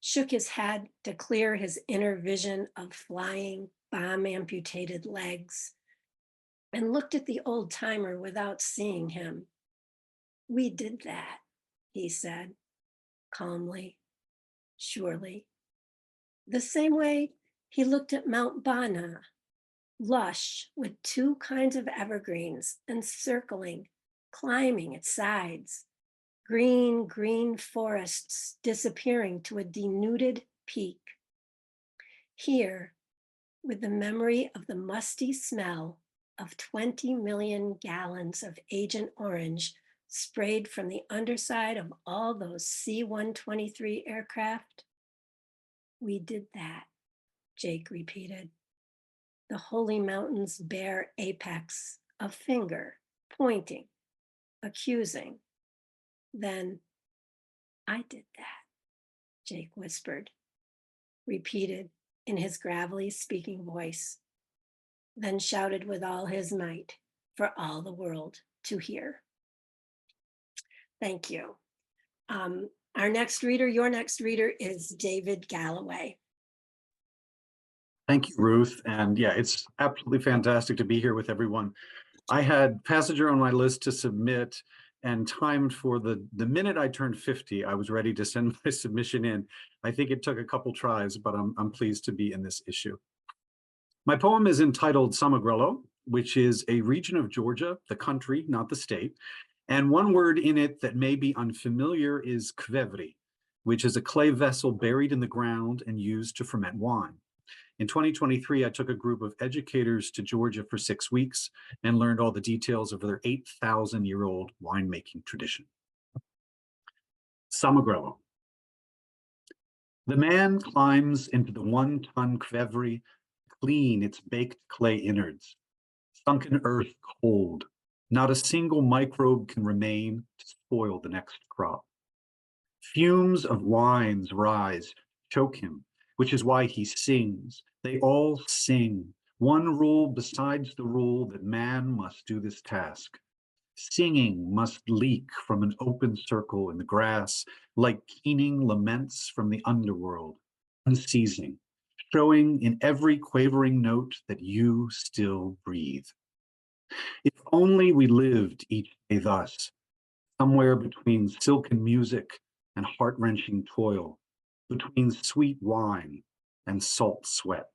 shook his head to clear his inner vision of flying, bomb-amputated legs, and looked at the old timer without seeing him. "We did that," he said, calmly, surely. The same way he looked at Mount Bana, lush with two kinds of evergreens encircling, climbing its sides, green forests disappearing to a denuded peak. Here, with the memory of the musty smell of 20 million gallons of Agent Orange sprayed from the underside of all those C-123 aircraft. "We did that," Jaque repeated. The holy mountain's bare apex, a finger pointing, accusing. Then, "I did that," Jaque whispered, repeated in his gravelly speaking voice, then shouted with all his might for all the world to hear. Thank you. Our next reader, your next reader, is David Galloway. Thank you, Ruth. And yeah, it's absolutely fantastic to be here with everyone. I had Passenger on my list to submit and timed for the minute I turned 50, I was ready to send my submission in. I think it took a couple tries, but I'm pleased to be in this issue. My poem is entitled Samagrello, which is a region of Georgia, the country, not the state. And one word in it that may be unfamiliar is kvevri, which is a clay vessel buried in the ground and used to ferment wine. In 2023, I took a group of educators to Georgia for 6 weeks and learned all the details of their 8,000-year-old winemaking tradition. Samagrello. The man climbs into the 1-ton kvevri, clean its baked clay innards, sunken earth cold. Not a single microbe can remain to spoil the next crop. Fumes of wines rise, choke him, which is why he sings. They all sing. One rule besides the rule that man must do this task. Singing must leak from an open circle in the grass, like keening laments from the underworld, unceasing, showing in every quavering note that you still breathe. If only we lived each day thus, somewhere between silken music and heart-wrenching toil, between sweet wine and salt sweat.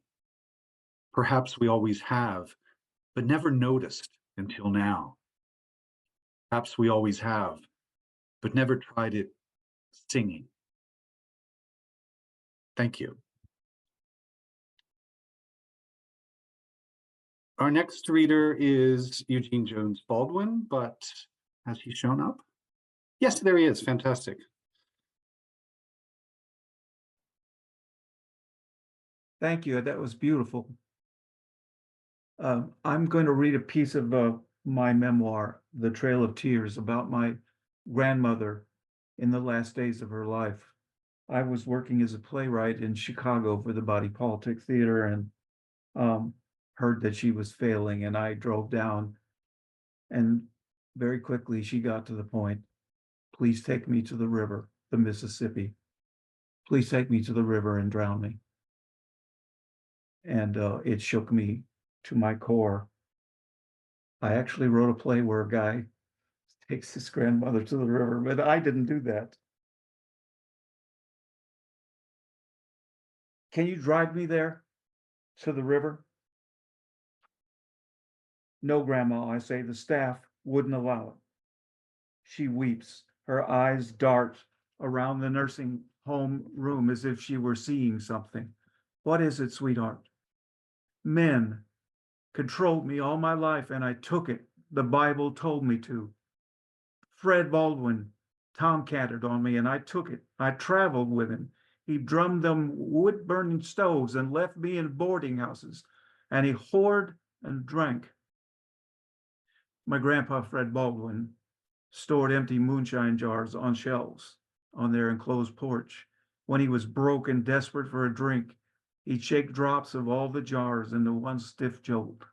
Perhaps we always have, but never noticed until now. Perhaps we always have, but never tried it singing. Thank you. Our next reader is Eugene Jones Baldwin, but has he shown up? Yes, there he is. Fantastic. Thank you. That was beautiful. I'm going to read a piece of my memoir, The Trail of Tears, about my grandmother in the last days of her life. I was working as a playwright in Chicago for the Body Politic Theater and heard that she was failing, and I drove down, and very quickly she got to the point, please take me to the river, the Mississippi. Please take me to the river and drown me. And it shook me to my core. I actually wrote a play where a guy takes his grandmother to the river, but I didn't do that. Can you drive me there to the river? No, Grandma, I say, the staff wouldn't allow it. She weeps, her eyes dart around the nursing home room as if she were seeing something. What is it, sweetheart? Men controlled me all my life, and I took it. The Bible told me to. Fred Baldwin tomcatted on me, and I took it. I traveled with him. He drummed them wood-burning stoves and left me in boarding houses, and he whored and drank. My grandpa, Fred Baldwin, stored empty moonshine jars on shelves on their enclosed porch. When he was broke and desperate for a drink, he'd shake drops of all the jars into one stiff jolt.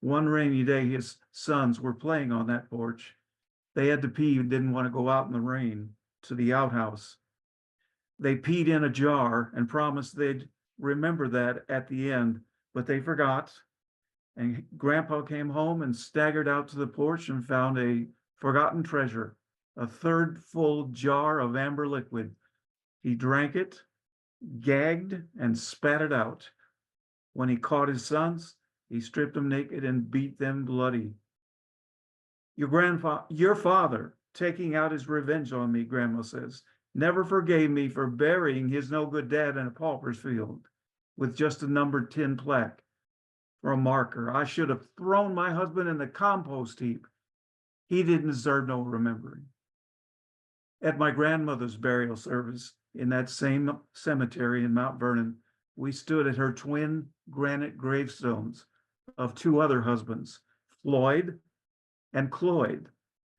One rainy day, his sons were playing on that porch. They had to pee and didn't want to go out in the rain to the outhouse. They peed in a jar and promised they'd remember that at the end, but they forgot. And Grandpa came home and staggered out to the porch and found a forgotten treasure, a third full jar of amber liquid. He drank it, gagged, and spat it out. When he caught his sons, he stripped them naked and beat them bloody. Your father, taking out his revenge on me, Grandma says, never forgave me for burying his no-good dad in a pauper's field with just a numbered tin plaque for a marker. I should have thrown my husband in the compost heap. He didn't deserve no remembering. At my grandmother's burial service in that same cemetery in Mount Vernon, we stood at her twin granite gravestones of two other husbands. Floyd and Cloyd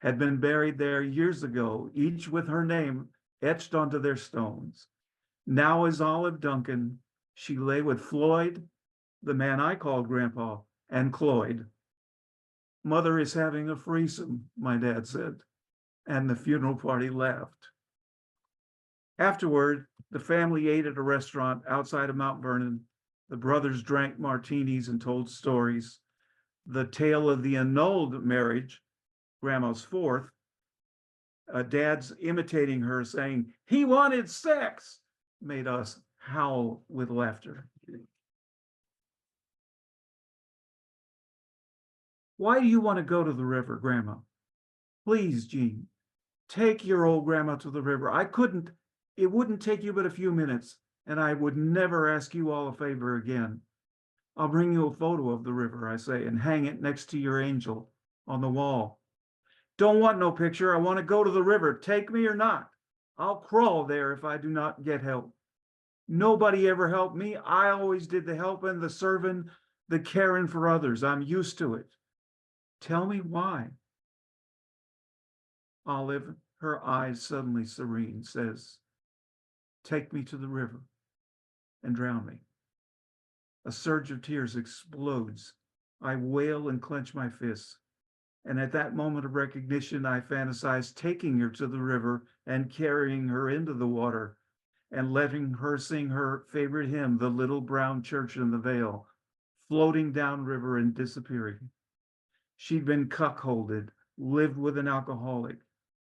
had been buried there years ago, each with her name etched onto their stones. Now as Olive Duncan, she lay with Floyd, the man I called Grandpa, and Cloyd. Mother is having a threesome, my dad said, and the funeral party laughed. Afterward, the family ate at a restaurant outside of Mount Vernon. The brothers drank martinis and told stories. The tale of the annulled marriage, Grandma's fourth, Dad's imitating her saying, he wanted sex, made us howl with laughter. Why do you want to go to the river, Grandma? Please, Jean, take your old grandma to the river. It wouldn't take you but a few minutes, and I would never ask you all a favor again. I'll bring you a photo of the river, I say, and hang it next to your angel on the wall. Don't want no picture. I want to go to the river. Take me or not. I'll crawl there if I do not get help. Nobody ever helped me. I always did the helping, the serving, the caring for others. I'm used to it. Tell me why. Olive, her eyes suddenly serene, says, take me to the river and drown me. A surge of tears explodes. I wail and clench my fists. And at that moment of recognition, I fantasize taking her to the river and carrying her into the water and letting her sing her favorite hymn, The Little Brown Church in the Vale, floating downriver and disappearing. She'd been cuckolded, lived with an alcoholic.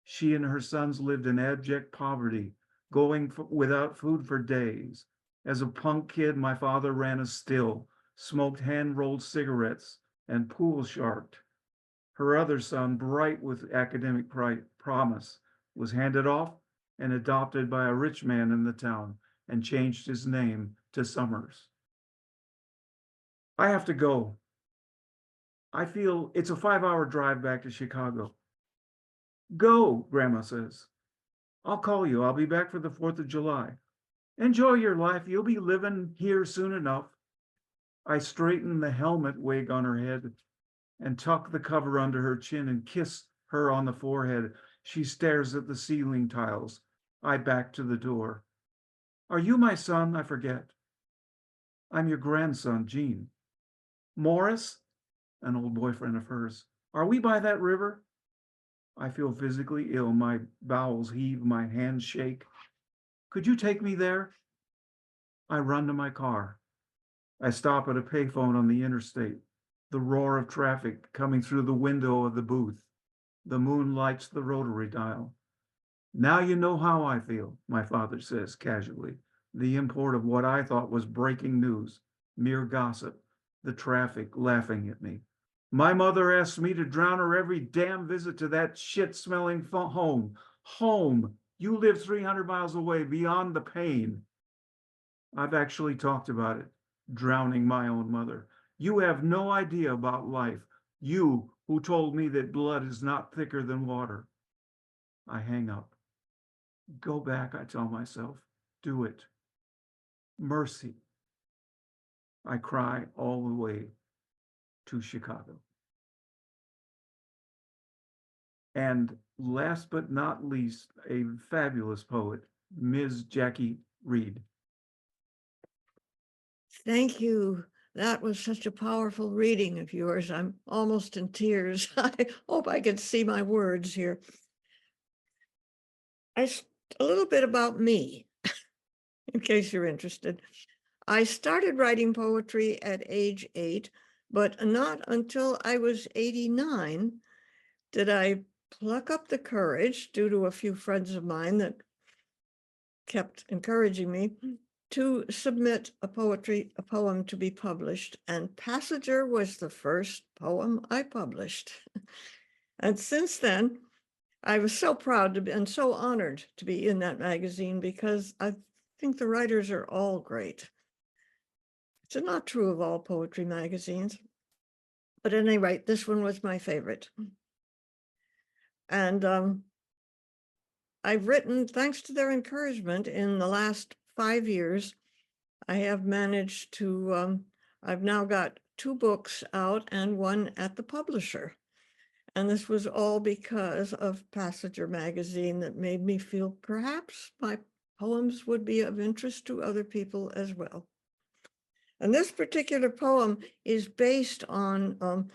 She and her sons lived in abject poverty, without food for days. As a punk kid, my father ran a still, smoked hand-rolled cigarettes, and pool sharked. Her other son, bright with academic promise, was handed off and adopted by a rich man in the town and changed his name to Summers. I have to go. I feel it's a 5-hour drive back to Chicago. Go, Grandma says. I'll call you. I'll be back for the 4th of July. Enjoy your life. You'll be living here soon enough. I straighten the helmet wig on her head and tuck the cover under her chin and kiss her on the forehead. She stares at the ceiling tiles. I back to the door. Are you my son? I forget. I'm your grandson, Gene. Morris, an old boyfriend of hers. Are we by that river? I feel physically ill. My bowels heave, my hands shake. Could you take me there? I run to my car. I stop at a payphone on the interstate. The roar of traffic coming through the window of the booth. The moon lights the rotary dial. Now you know how I feel, my father says casually. The import of what I thought was breaking news, mere gossip, the traffic laughing at me. My mother asked me to drown her every damn visit to that shit-smelling home. Home. You live 300 miles away, beyond the pain. I've actually talked about it, drowning my own mother. You have no idea about life. You who told me that blood is not thicker than water. I hang up. Go back, I tell myself. Do it. Mercy. I cry all the way to Chicago. And last but not least, a fabulous poet, Ms. Jaque Reed. Thank you. That was such a powerful reading of yours. I'm almost in tears. I hope I can see my words here. A little bit about me, in case you're interested. I started writing poetry at age 8, but not until I was 89 did I pluck up the courage, due to a few friends of mine that kept encouraging me, to submit a poem to be published. And Passenger was the first poem I published. And since then, I was so proud to be, and so honored to be in that magazine, because I think the writers are all great. It's not true of all poetry magazines, but at any rate, this one was my favorite. And I've written, thanks to their encouragement, in the last 5 years, I have managed to, I've now got 2 books out and 1 at the publisher. And this was all because of Passenger magazine that made me feel perhaps my poems would be of interest to other people as well. And this particular poem is based on,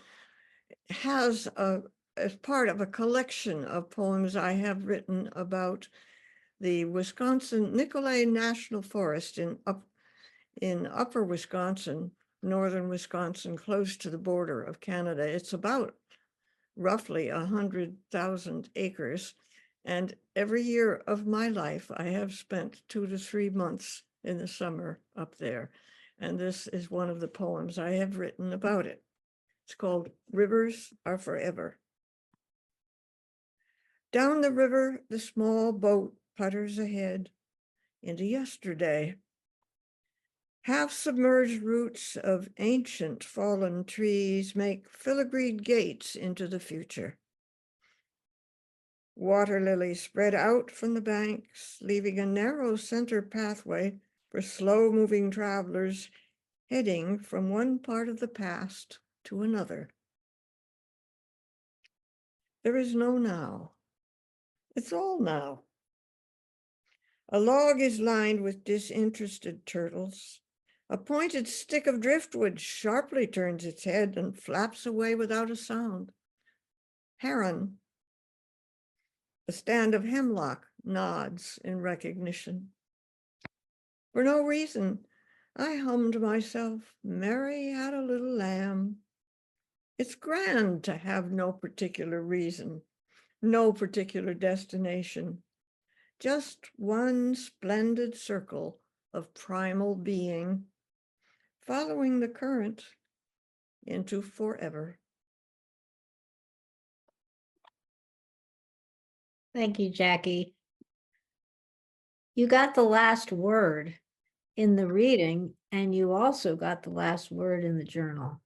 as part of a collection of poems I have written about the Wisconsin Nicolet National Forest in upper Wisconsin, northern Wisconsin, close to the border of Canada. It's about roughly 100,000 acres. And every year of my life, I have spent 2 to 3 months in the summer up there. And this is one of the poems I have written about it. It's called Rivers Are Forever. Down the river, the small boat putters ahead into yesterday. Half-submerged roots of ancient fallen trees make filigreed gates into the future. Water lilies spread out from the banks, leaving a narrow center pathway for slow-moving travelers heading from one part of the past to another. There is no now. It's all now. A log is lined with disinterested turtles. A pointed stick of driftwood sharply turns its head and flaps away without a sound. Heron. A stand of hemlock nods in recognition. For no reason, I hummed myself, Mary had a little lamb. It's grand to have no particular reason, no particular destination, just one splendid circle of primal being, following the current into forever. Thank you, Jaque. You got the last word in the reading, and you also got the last word in the journal.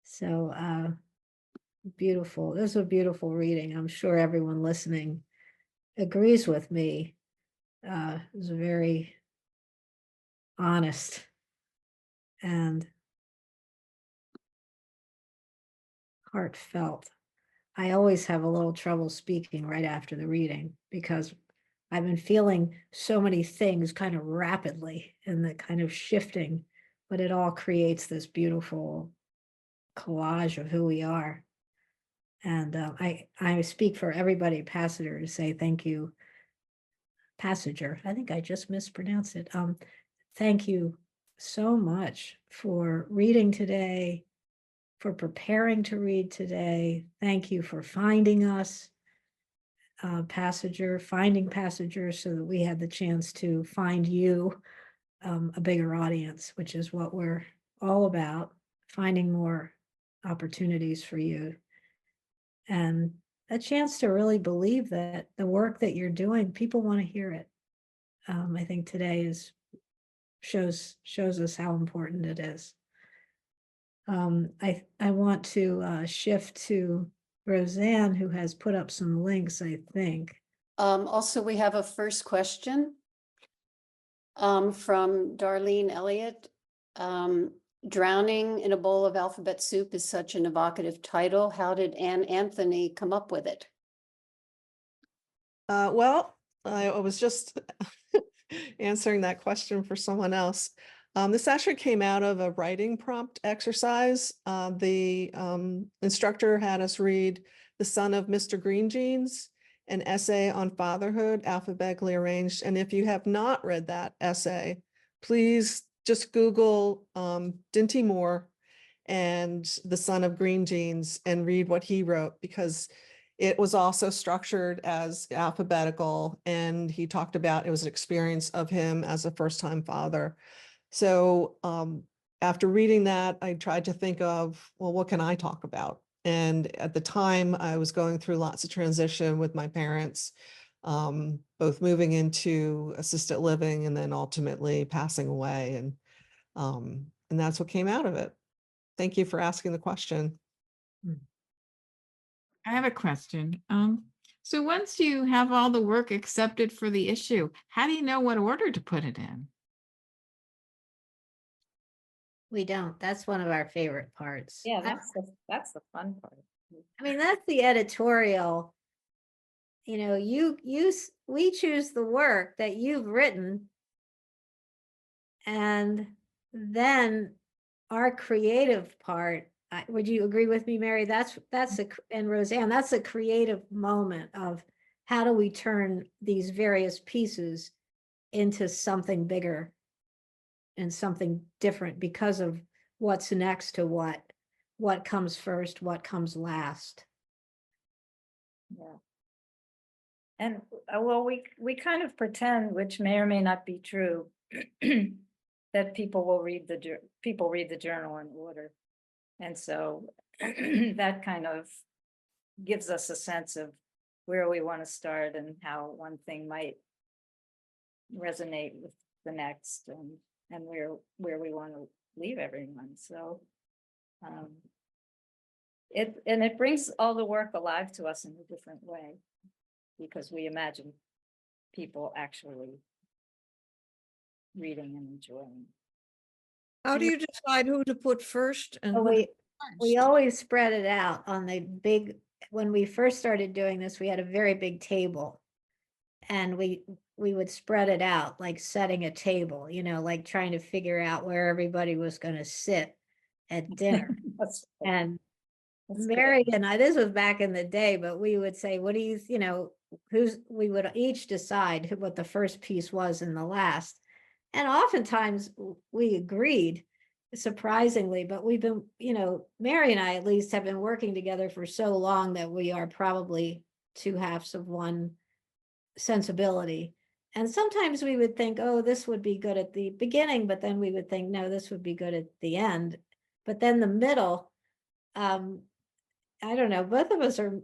So beautiful. This is a beautiful reading. I'm sure everyone listening agrees with me. It was very honest and heartfelt. I always have a little trouble speaking right after the reading because I've been feeling so many things kind of rapidly and the kind of shifting, but it all creates this beautiful collage of who we are. And I speak for everybody, Passenger, to say thank you. Passenger, I think I just mispronounced it. Thank you so much for reading today, for preparing to read today. Thank you for finding us, Passenger, finding Passengers so that we had the chance to find you, a bigger audience, which is what we're all about, finding more opportunities for you. And a chance to really believe that the work that you're doing, people want to hear it. I think today shows us how important it is. I want to shift to Roseanne, who has put up some links, I think. Also, we have a first question from Darlene Elliott. Drowning in a bowl of alphabet soup is such an evocative title. How did Anne Anthony come up with it? Well, I was just answering that question for someone else. This actually came out of a writing prompt exercise. The instructor had us read The Son of Mr. Green Jeans, an essay on fatherhood, alphabetically arranged. And if you have not read that essay, please just Google Dinty Moore and The Son of Green Jeans and read what he wrote, because it was also structured as alphabetical. And he talked about it was an experience of him as a first-time father. So after reading that, I tried to think of, well, what can I talk about? And at the time, I was going through lots of transition with my parents, both moving into assisted living and then ultimately passing away. And that's what came out of it. Thank you for asking the question. I have a question. So once you have all the work accepted for the issue, how do you know what order to put it in? We don't. That's one of our favorite parts. Yeah, that's the fun part. I mean, that's the editorial. You know, we choose the work that you've written, and then our creative part. Would you agree with me, Mary? And Roseanne, that's a creative moment of how do we turn these various pieces into something bigger and something different because of what's next to what comes first, what comes last. Yeah. And well, we kind of pretend, which may or may not be true, that people read the journal in order. And so that kind of gives us a sense of where we want to start and how one thing might resonate with the next, and where we want to leave everyone. So it brings all the work alive to us in a different way, because we imagine people actually reading and enjoying. How do you decide who to put first and who to put We last? always spread it out on the big, when we first started doing this, we had a very big table. And we would spread it out, like setting a table, like trying to figure out where everybody was going to sit at dinner. And Mary and I, this was back in the day, but we would say, what do you, we would each decide what the first piece was and the last. And oftentimes we agreed, surprisingly, but we've been, Mary and I at least have been working together for so long that we are probably two halves of one sensibility. And sometimes we would think, oh, this would be good at the beginning, but then we would think, no, this would be good at the end. But then the middle, I don't know, both of us are,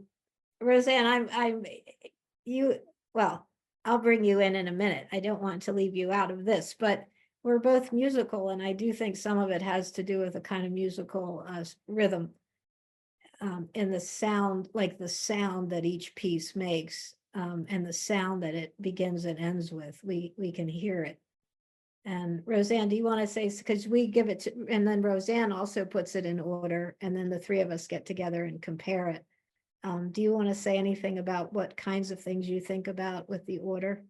Roseanne, well, I'll bring you in a minute. I don't want to leave you out of this, but we're both musical, and I do think some of it has to do with a kind of musical rhythm in the sound, like the sound that each piece makes, and the sound that it begins and ends with. We can hear it. And Roseanne, do you want to say, because we give it to, and then Roseanne also puts it in order, and then the three of us get together and compare it. Do you want to say anything about what kinds of things you think about with the order?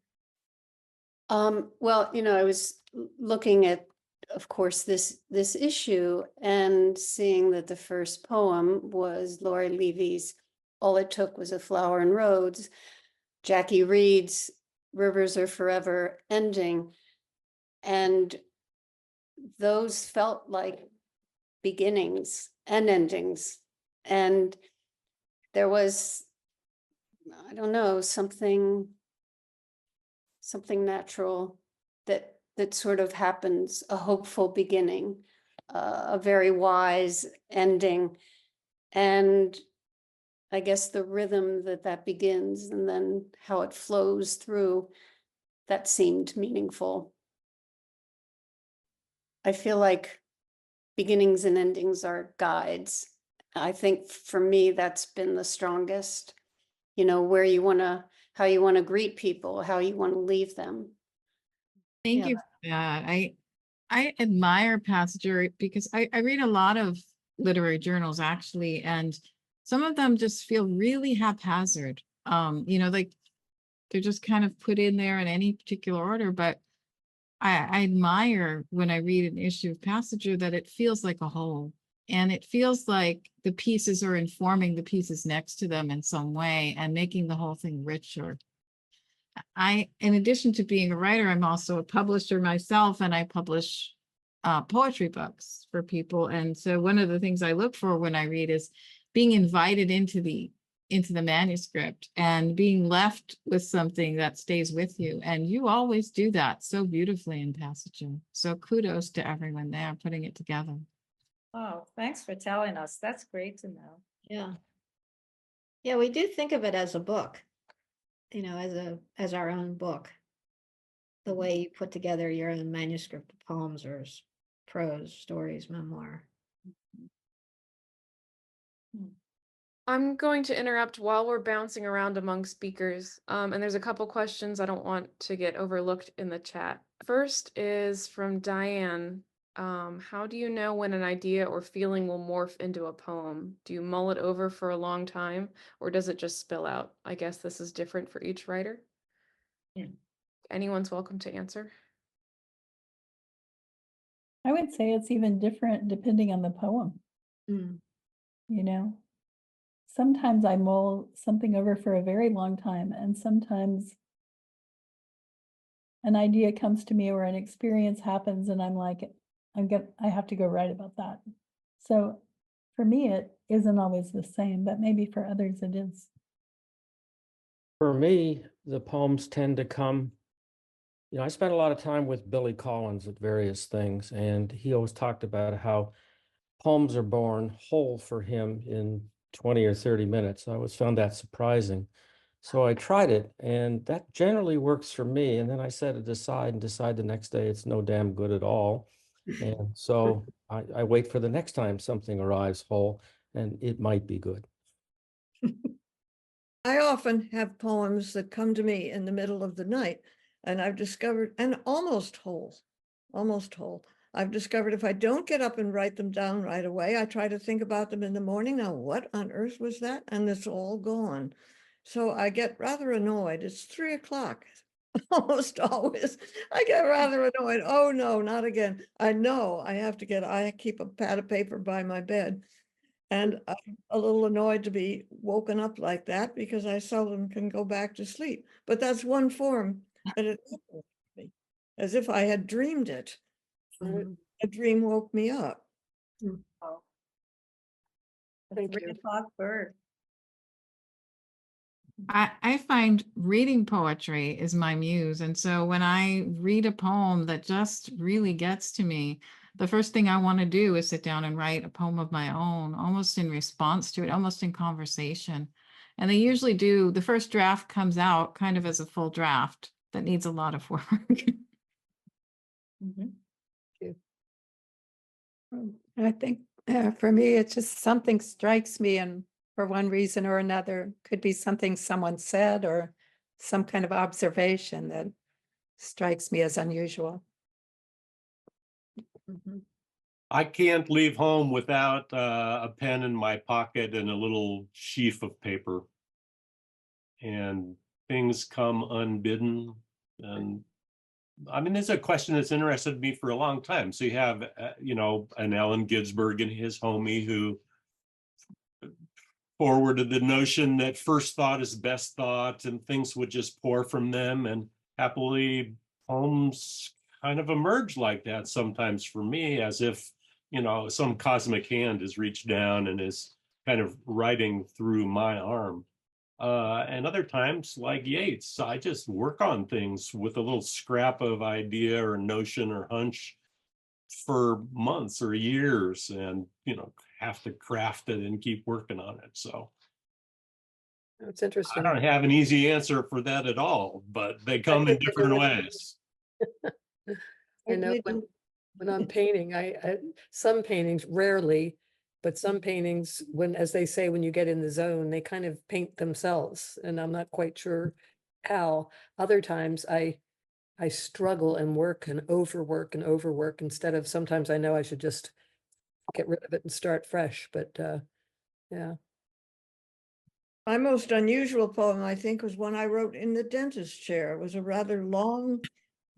Well, I was looking at, of course, this issue and seeing that the first poem was Lori Levy's All It Took Was a Flower and Roads, Jaque Reed's Rivers Are Forever Ending. And those felt like beginnings and endings. And there was, I don't know, something natural that sort of happens, a hopeful beginning, a very wise ending. And I guess the rhythm that begins and then how it flows through, that seemed meaningful. I feel like beginnings and endings are guides. I think for me, that's been the strongest, where you want to, how you want to greet people, how you want to leave them. Thank you for that. I admire Passenger because I read a lot of literary journals actually, and some of them just feel really haphazard. Like they're just kind of put in there in any particular order, but I admire when I read an issue of Passenger that it feels like a whole, and it feels like the pieces are informing the pieces next to them in some way and making the whole thing richer. In addition to being a writer, I'm also a publisher myself, and I publish poetry books for people. And so one of the things I look for when I read is being invited into the manuscript and being left with something that stays with you. And you always do that so beautifully in Passenger. So kudos to everyone there putting it together. Oh, thanks for telling us. That's great to know. Yeah. Yeah, we do think of it as a book, as our own book. The way you put together your own manuscript of poems or prose, stories, memoir. I'm going to interrupt while we're bouncing around among speakers. And there's a couple questions I don't want to get overlooked in the chat. First is from Diane. How do you know when an idea or feeling will morph into a poem? Do you mull it over for a long time, or does it just spill out? I guess this is different for each writer. Anyone's welcome to answer. I would say it's even different depending on the poem. Sometimes I mull something over for a very long time, and sometimes an idea comes to me or an experience happens and I'm like, I have to go write about that. So for me, it isn't always the same, but maybe for others it is. For me, the poems tend to come, I spent a lot of time with Billy Collins at various things, and he always talked about how poems are born whole for him in 20 or 30 minutes. I always found that surprising. So I tried it, and that generally works for me. And then I set it aside and decide the next day it's no damn good at all. And so I wait for the next time something arrives whole, and it might be good. I often have poems that come to me in the middle of the night, and I've discovered, and almost whole. I've discovered if I don't get up and write them down right away, I try to think about them in the morning. Now, what on earth was that? And it's all gone. So I get rather annoyed. It's 3 o'clock. Almost always. I get rather annoyed. Oh no, not again. I know I keep a pad of paper by my bed. And I'm a little annoyed to be woken up like that because I seldom can go back to sleep. But that's one form that it happens to me, as if I had dreamed it. And A dream woke me up. Thank 3 you. o'clock bird. I find reading poetry is my muse. And so when I read a poem that just really gets to me, the first thing I want to do is sit down and write a poem of my own, almost in response to it, almost in conversation. And they usually do, the first draft comes out kind of as a full draft that needs a lot of work. I think for me, it's just something strikes me, and for one reason or another, could be something someone said or some kind of observation that strikes me as unusual. I can't leave home without a pen in my pocket and a little sheaf of paper. And things come unbidden. And I mean, this is a question that's interested me for a long time. So you have, an Allen Ginsberg and his homie who forwarded the notion that first thought is best thought and things would just pour from them. And happily, poems kind of emerge like that sometimes for me, as if, some cosmic hand has reached down and is kind of writing through my arm. And other times, like Yeats, I just work on things with a little scrap of idea or notion or hunch for months or years, and have to craft it and keep working on it. So It's interesting. I don't have an easy answer for that at all, but they come in different ways. I know when I'm painting, I some paintings rarely, but some paintings, as they say, when you get in the zone, they kind of paint themselves, and I'm not quite sure how. Other times I struggle and work and overwork instead of, sometimes I know I should just get rid of it and start fresh, but yeah. My most unusual poem, I think, was one I wrote in the dentist chair. It was a rather long,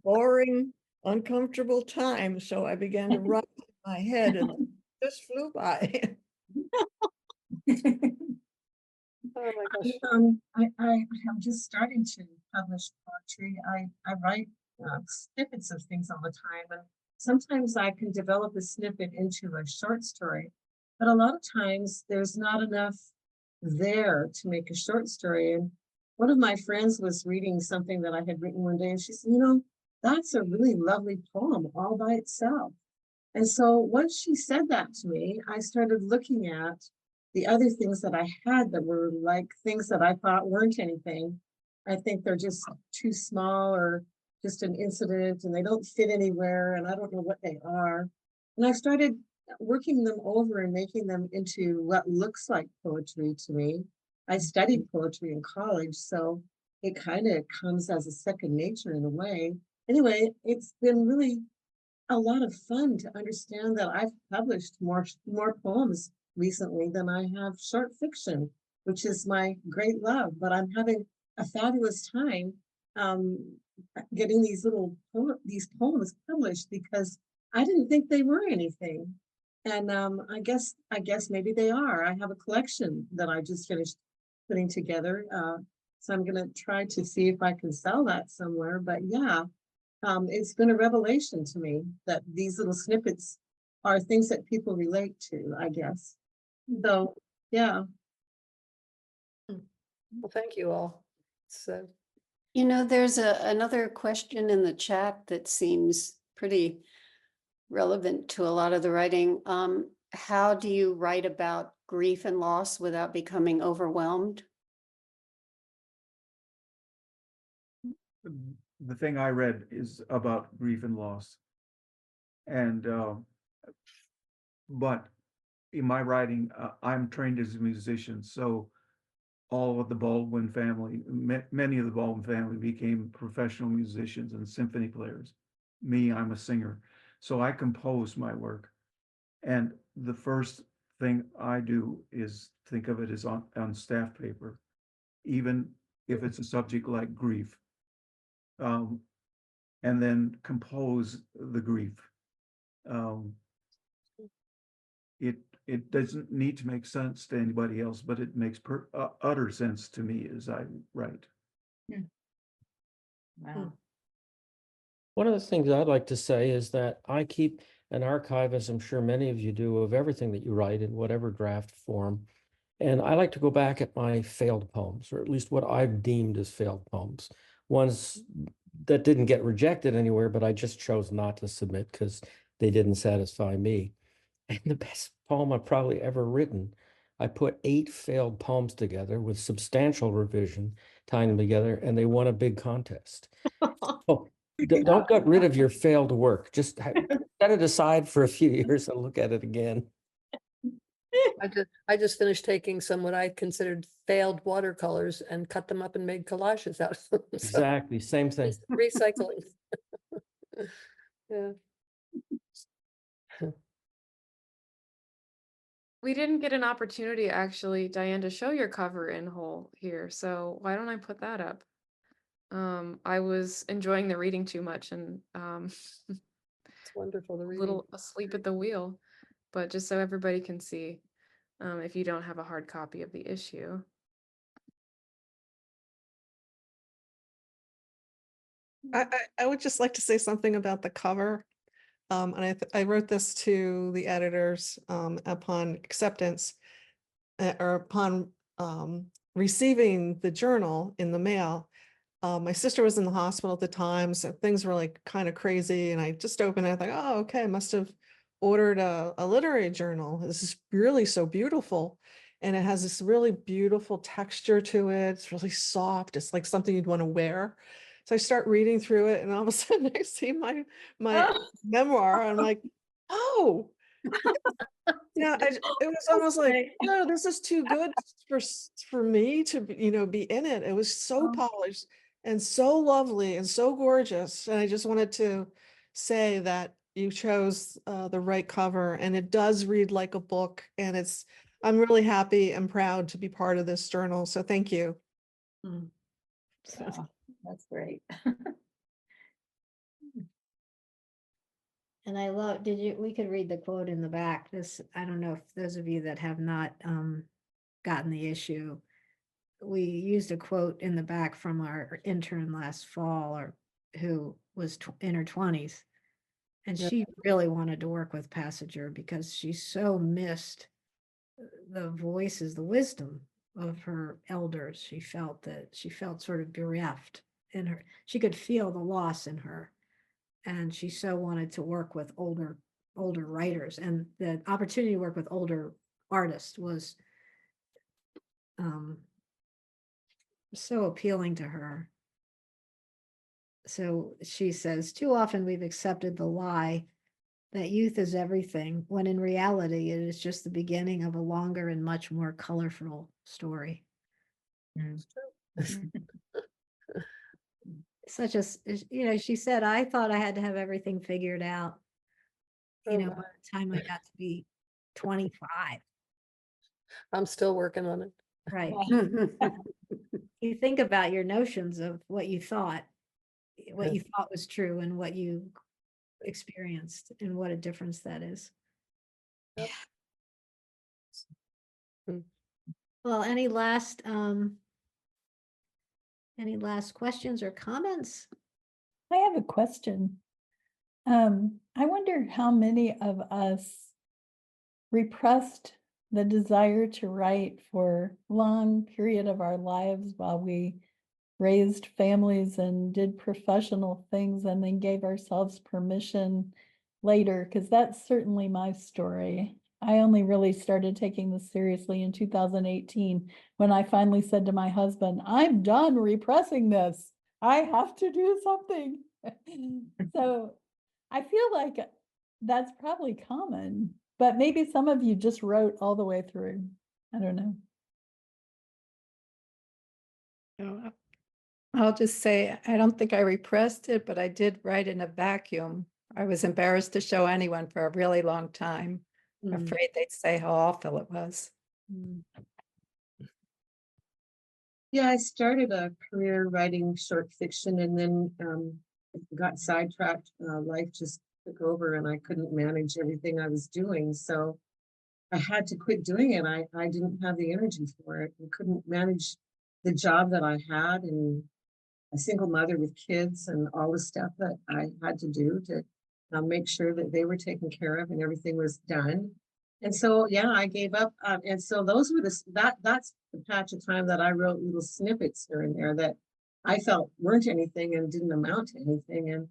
boring, uncomfortable time. So I began to write in my head and it just flew by. Oh my gosh. I'm just starting to publish poetry. I write snippets of things all the time, and sometimes I can develop a snippet into a short story, but a lot of times there's not enough there to make a short story. And one of my friends was reading something that I had written one day, and she said, that's a really lovely poem all by itself. And so once she said that to me, I started looking at the other things that I had that were like things that I thought weren't anything. I think they're just too small or just an incident and they don't fit anywhere and I don't know what they are. And I started working them over and making them into what looks like poetry to me. I studied poetry in college, so it kind of comes as a second nature in a way. Anyway, it's been really a lot of fun to understand that I've published more poems recently than I have short fiction, which is my great love. But I'm having a fabulous time getting these poems published because I didn't think they were anything. And I guess maybe they are. I have a collection that I just finished putting together. So I'm going to try to see if I can sell that somewhere. But yeah, it's been a revelation to me that these little snippets are things that people relate to, I guess. So, yeah. Well, thank you all. So, There's another question in the chat that seems pretty relevant to a lot of the writing. How do you write about grief and loss without becoming overwhelmed? The thing I read is about grief and loss. And, but in my writing, I'm trained as a musician. So all of the Baldwin family, many of the Baldwin family became professional musicians and symphony players. Me, I'm a singer. So I compose my work. And the first thing I do is think of it as on staff paper, even if it's a subject like grief. And then compose the grief. It doesn't need to make sense to anybody else, but it makes utter sense to me as I write. Wow. One of the things I'd like to say is that I keep, an archive, as I'm sure many of you do, of everything that you write in whatever draft form. And I like to go back at my failed poems, or at least what I've deemed as failed poems, ones that didn't get rejected anywhere, but I just chose not to submit because they didn't satisfy me. And the best poem I've probably ever written, I put 8 failed poems together with substantial revision, tying them together, and they won a big contest. Oh, don't get rid of your failed work. Just set it aside for a few years and look at it again. I just finished taking some what I considered failed watercolors and cut them up and made collages out of them. So Exactly, same thing. just recycling. Yeah. We didn't get an opportunity actually, Diane, to show your cover in whole here, so why don't I put that up? I was enjoying the reading too much and It's wonderful to a read. little asleep at the wheel, but just so everybody can see, if you don't have a hard copy of the issue. I would just like to say something about the cover. And I wrote this to the editors upon acceptance or upon receiving the journal in the mail. My sister was in the hospital at the time, so things were like kind of crazy. And I just opened it. I thought, oh, okay, I must have ordered a literary journal. This is really so beautiful. And it has this really beautiful texture to it. It's really soft. It's like something you'd want to wear. So I start reading through it, and all of a sudden I see my memoir. I'm like, oh, yeah. It was almost like, no, this is too good for me to be in it. It was so polished and so lovely and so gorgeous. And I just wanted to say that you chose the right cover, and it does read like a book. And I'm really happy and proud to be part of this journal. So thank you. Wow, that's great. And I love, we could read the quote in the back. I don't know if those of you that have not gotten the issue, we used a quote in the back from our intern last fall, who was in her 20s. And she really wanted to work with Passenger because she so missed the voices, the wisdom of her elders. She felt sort of bereft in her. She could feel the loss in her. And she so wanted to work with older writers, and the opportunity to work with older artists was so appealing to her. So she says, too often we've accepted the lie that youth is everything, when in reality it is just the beginning of a longer and much more colorful story. She said, I thought I had to have everything figured out, by the time I got to be 25. I'm still working on it. Right. You think about your notions of what you thought was true and what you experienced, and what a difference that is. Yep. Well, any last questions or comments? I have a question. I wonder how many of us repressed the desire to write for a long period of our lives while we raised families and did professional things, and then gave ourselves permission later, because that's certainly my story. I only really started taking this seriously in 2018 when I finally said to my husband, I'm done repressing this. I have to do something. So I feel like that's probably common, but maybe some of you just wrote all the way through. I don't know. No, I'll just say, I don't think I repressed it, but I did write in a vacuum. I was embarrassed to show anyone for a really long time, afraid they'd say how awful it was. Yeah, I started a career writing short fiction, and then got sidetracked. Life just took over and I couldn't manage everything I was doing. So I had to quit doing it. I didn't have the energy for it. I couldn't manage the job that I had, and a single mother with kids and all the stuff that I had to do to make sure that they were taken care of and everything was done. And so, yeah, I gave up. And so those were that's the patch of time that I wrote little snippets here and there that I felt weren't anything and didn't amount to anything.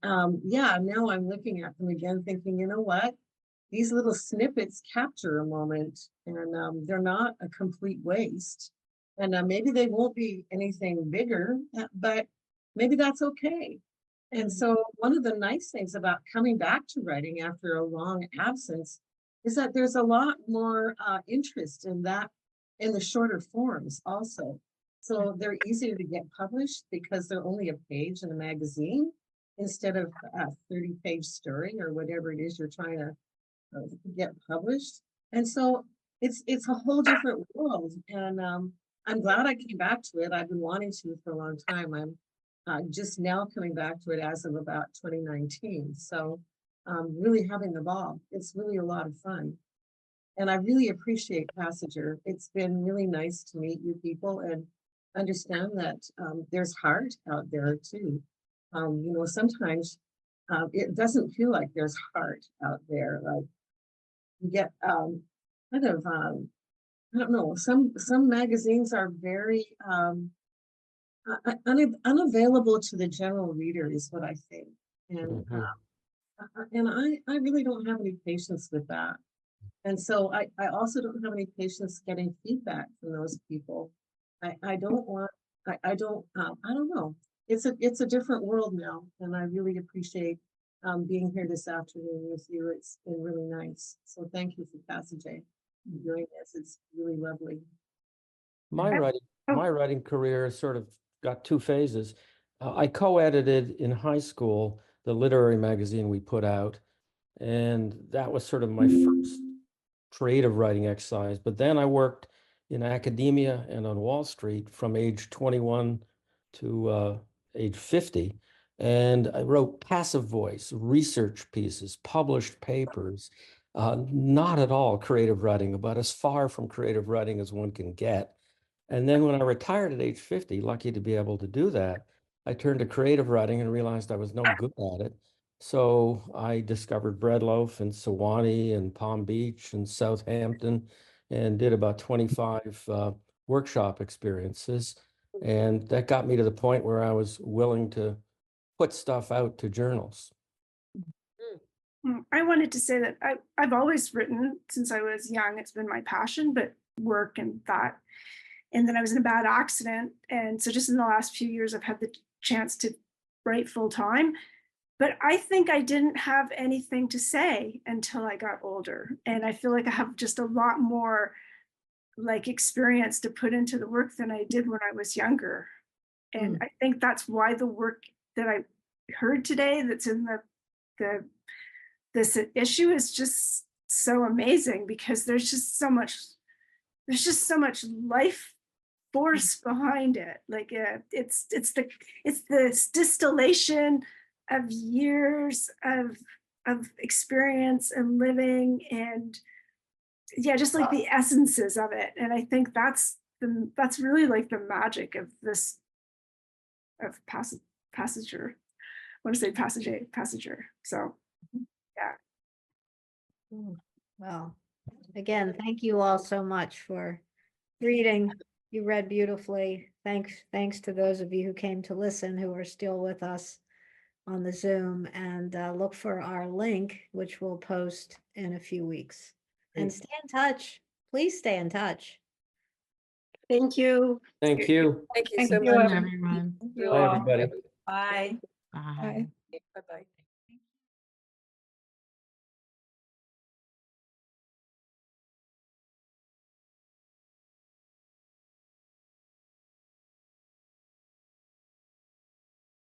And yeah, now I'm looking at them again, thinking, you know what? These little snippets capture a moment, and they're not a complete waste. And maybe they won't be anything bigger, but maybe that's okay. And so one of the nice things about coming back to writing after a long absence is that there's a lot more interest in that, in the shorter forms also. So they're easier to get published because they're only a page in a magazine instead of a 30-page story or whatever it is you're trying to get published. And so it's a whole different world. And I'm glad I came back to it. I've been wanting to for a long time. I'm just now coming back to it as of about 2019. So really having the ball. It's really a lot of fun. And I really appreciate Passenger. It's been really nice to meet you people and understand that there's heart out there too. You know, sometimes it doesn't feel like there's heart out there. Like you get kind of, I don't know, some magazines are very unavailable to the general reader is what I think. And I really don't have any patience with that. And so I also don't have any patience getting feedback from those people. I don't want, I don't know. It's a different world now. And I really appreciate being here this afternoon with you. It's been really nice. So thank you for Passage doing this. It's really lovely. My writing career sort of got two phases. I co-edited in high school the literary magazine we put out, and that was sort of my first creative writing exercise. But then I worked in academia and on Wall Street from age 21 to age 50. And I wrote passive voice, research pieces, published papers, not at all creative writing, but as far from creative writing as one can get. And then when I retired at age 50, lucky to be able to do that, I turned to creative writing and realized I was no good at it. So I discovered Breadloaf and Sewanee and Palm Beach and Southampton and did about 25 workshop experiences. And that got me to the point where I was willing to put stuff out to journals. I wanted to say that I've always written since I was young. It's been my passion, but work and that. And then I was in a bad accident. And so just in the last few years, I've had the chance to write full time. But I think I didn't have anything to say until I got older. And I feel like I have just a lot more like experience to put into the work than I did when I was younger. And I think that's why the work that I heard today that's in this issue is just so amazing, because there's just so much life force behind it. Like it's this distillation of years of experience and living, and yeah, just like the essences of it. And I think that's really like the magic of this of Passenger. I want to say Passenger. So yeah. Well, again, thank you all so much for reading. You read beautifully. Thanks to those of you who came to listen, who are still with us on the Zoom, and look for our link, which we'll post in a few weeks. And stay in touch. Please stay in touch. Thank you. Thank you. Thank you Thank so you, much. everyone. Bye, everybody. Bye. Bye. Bye-bye.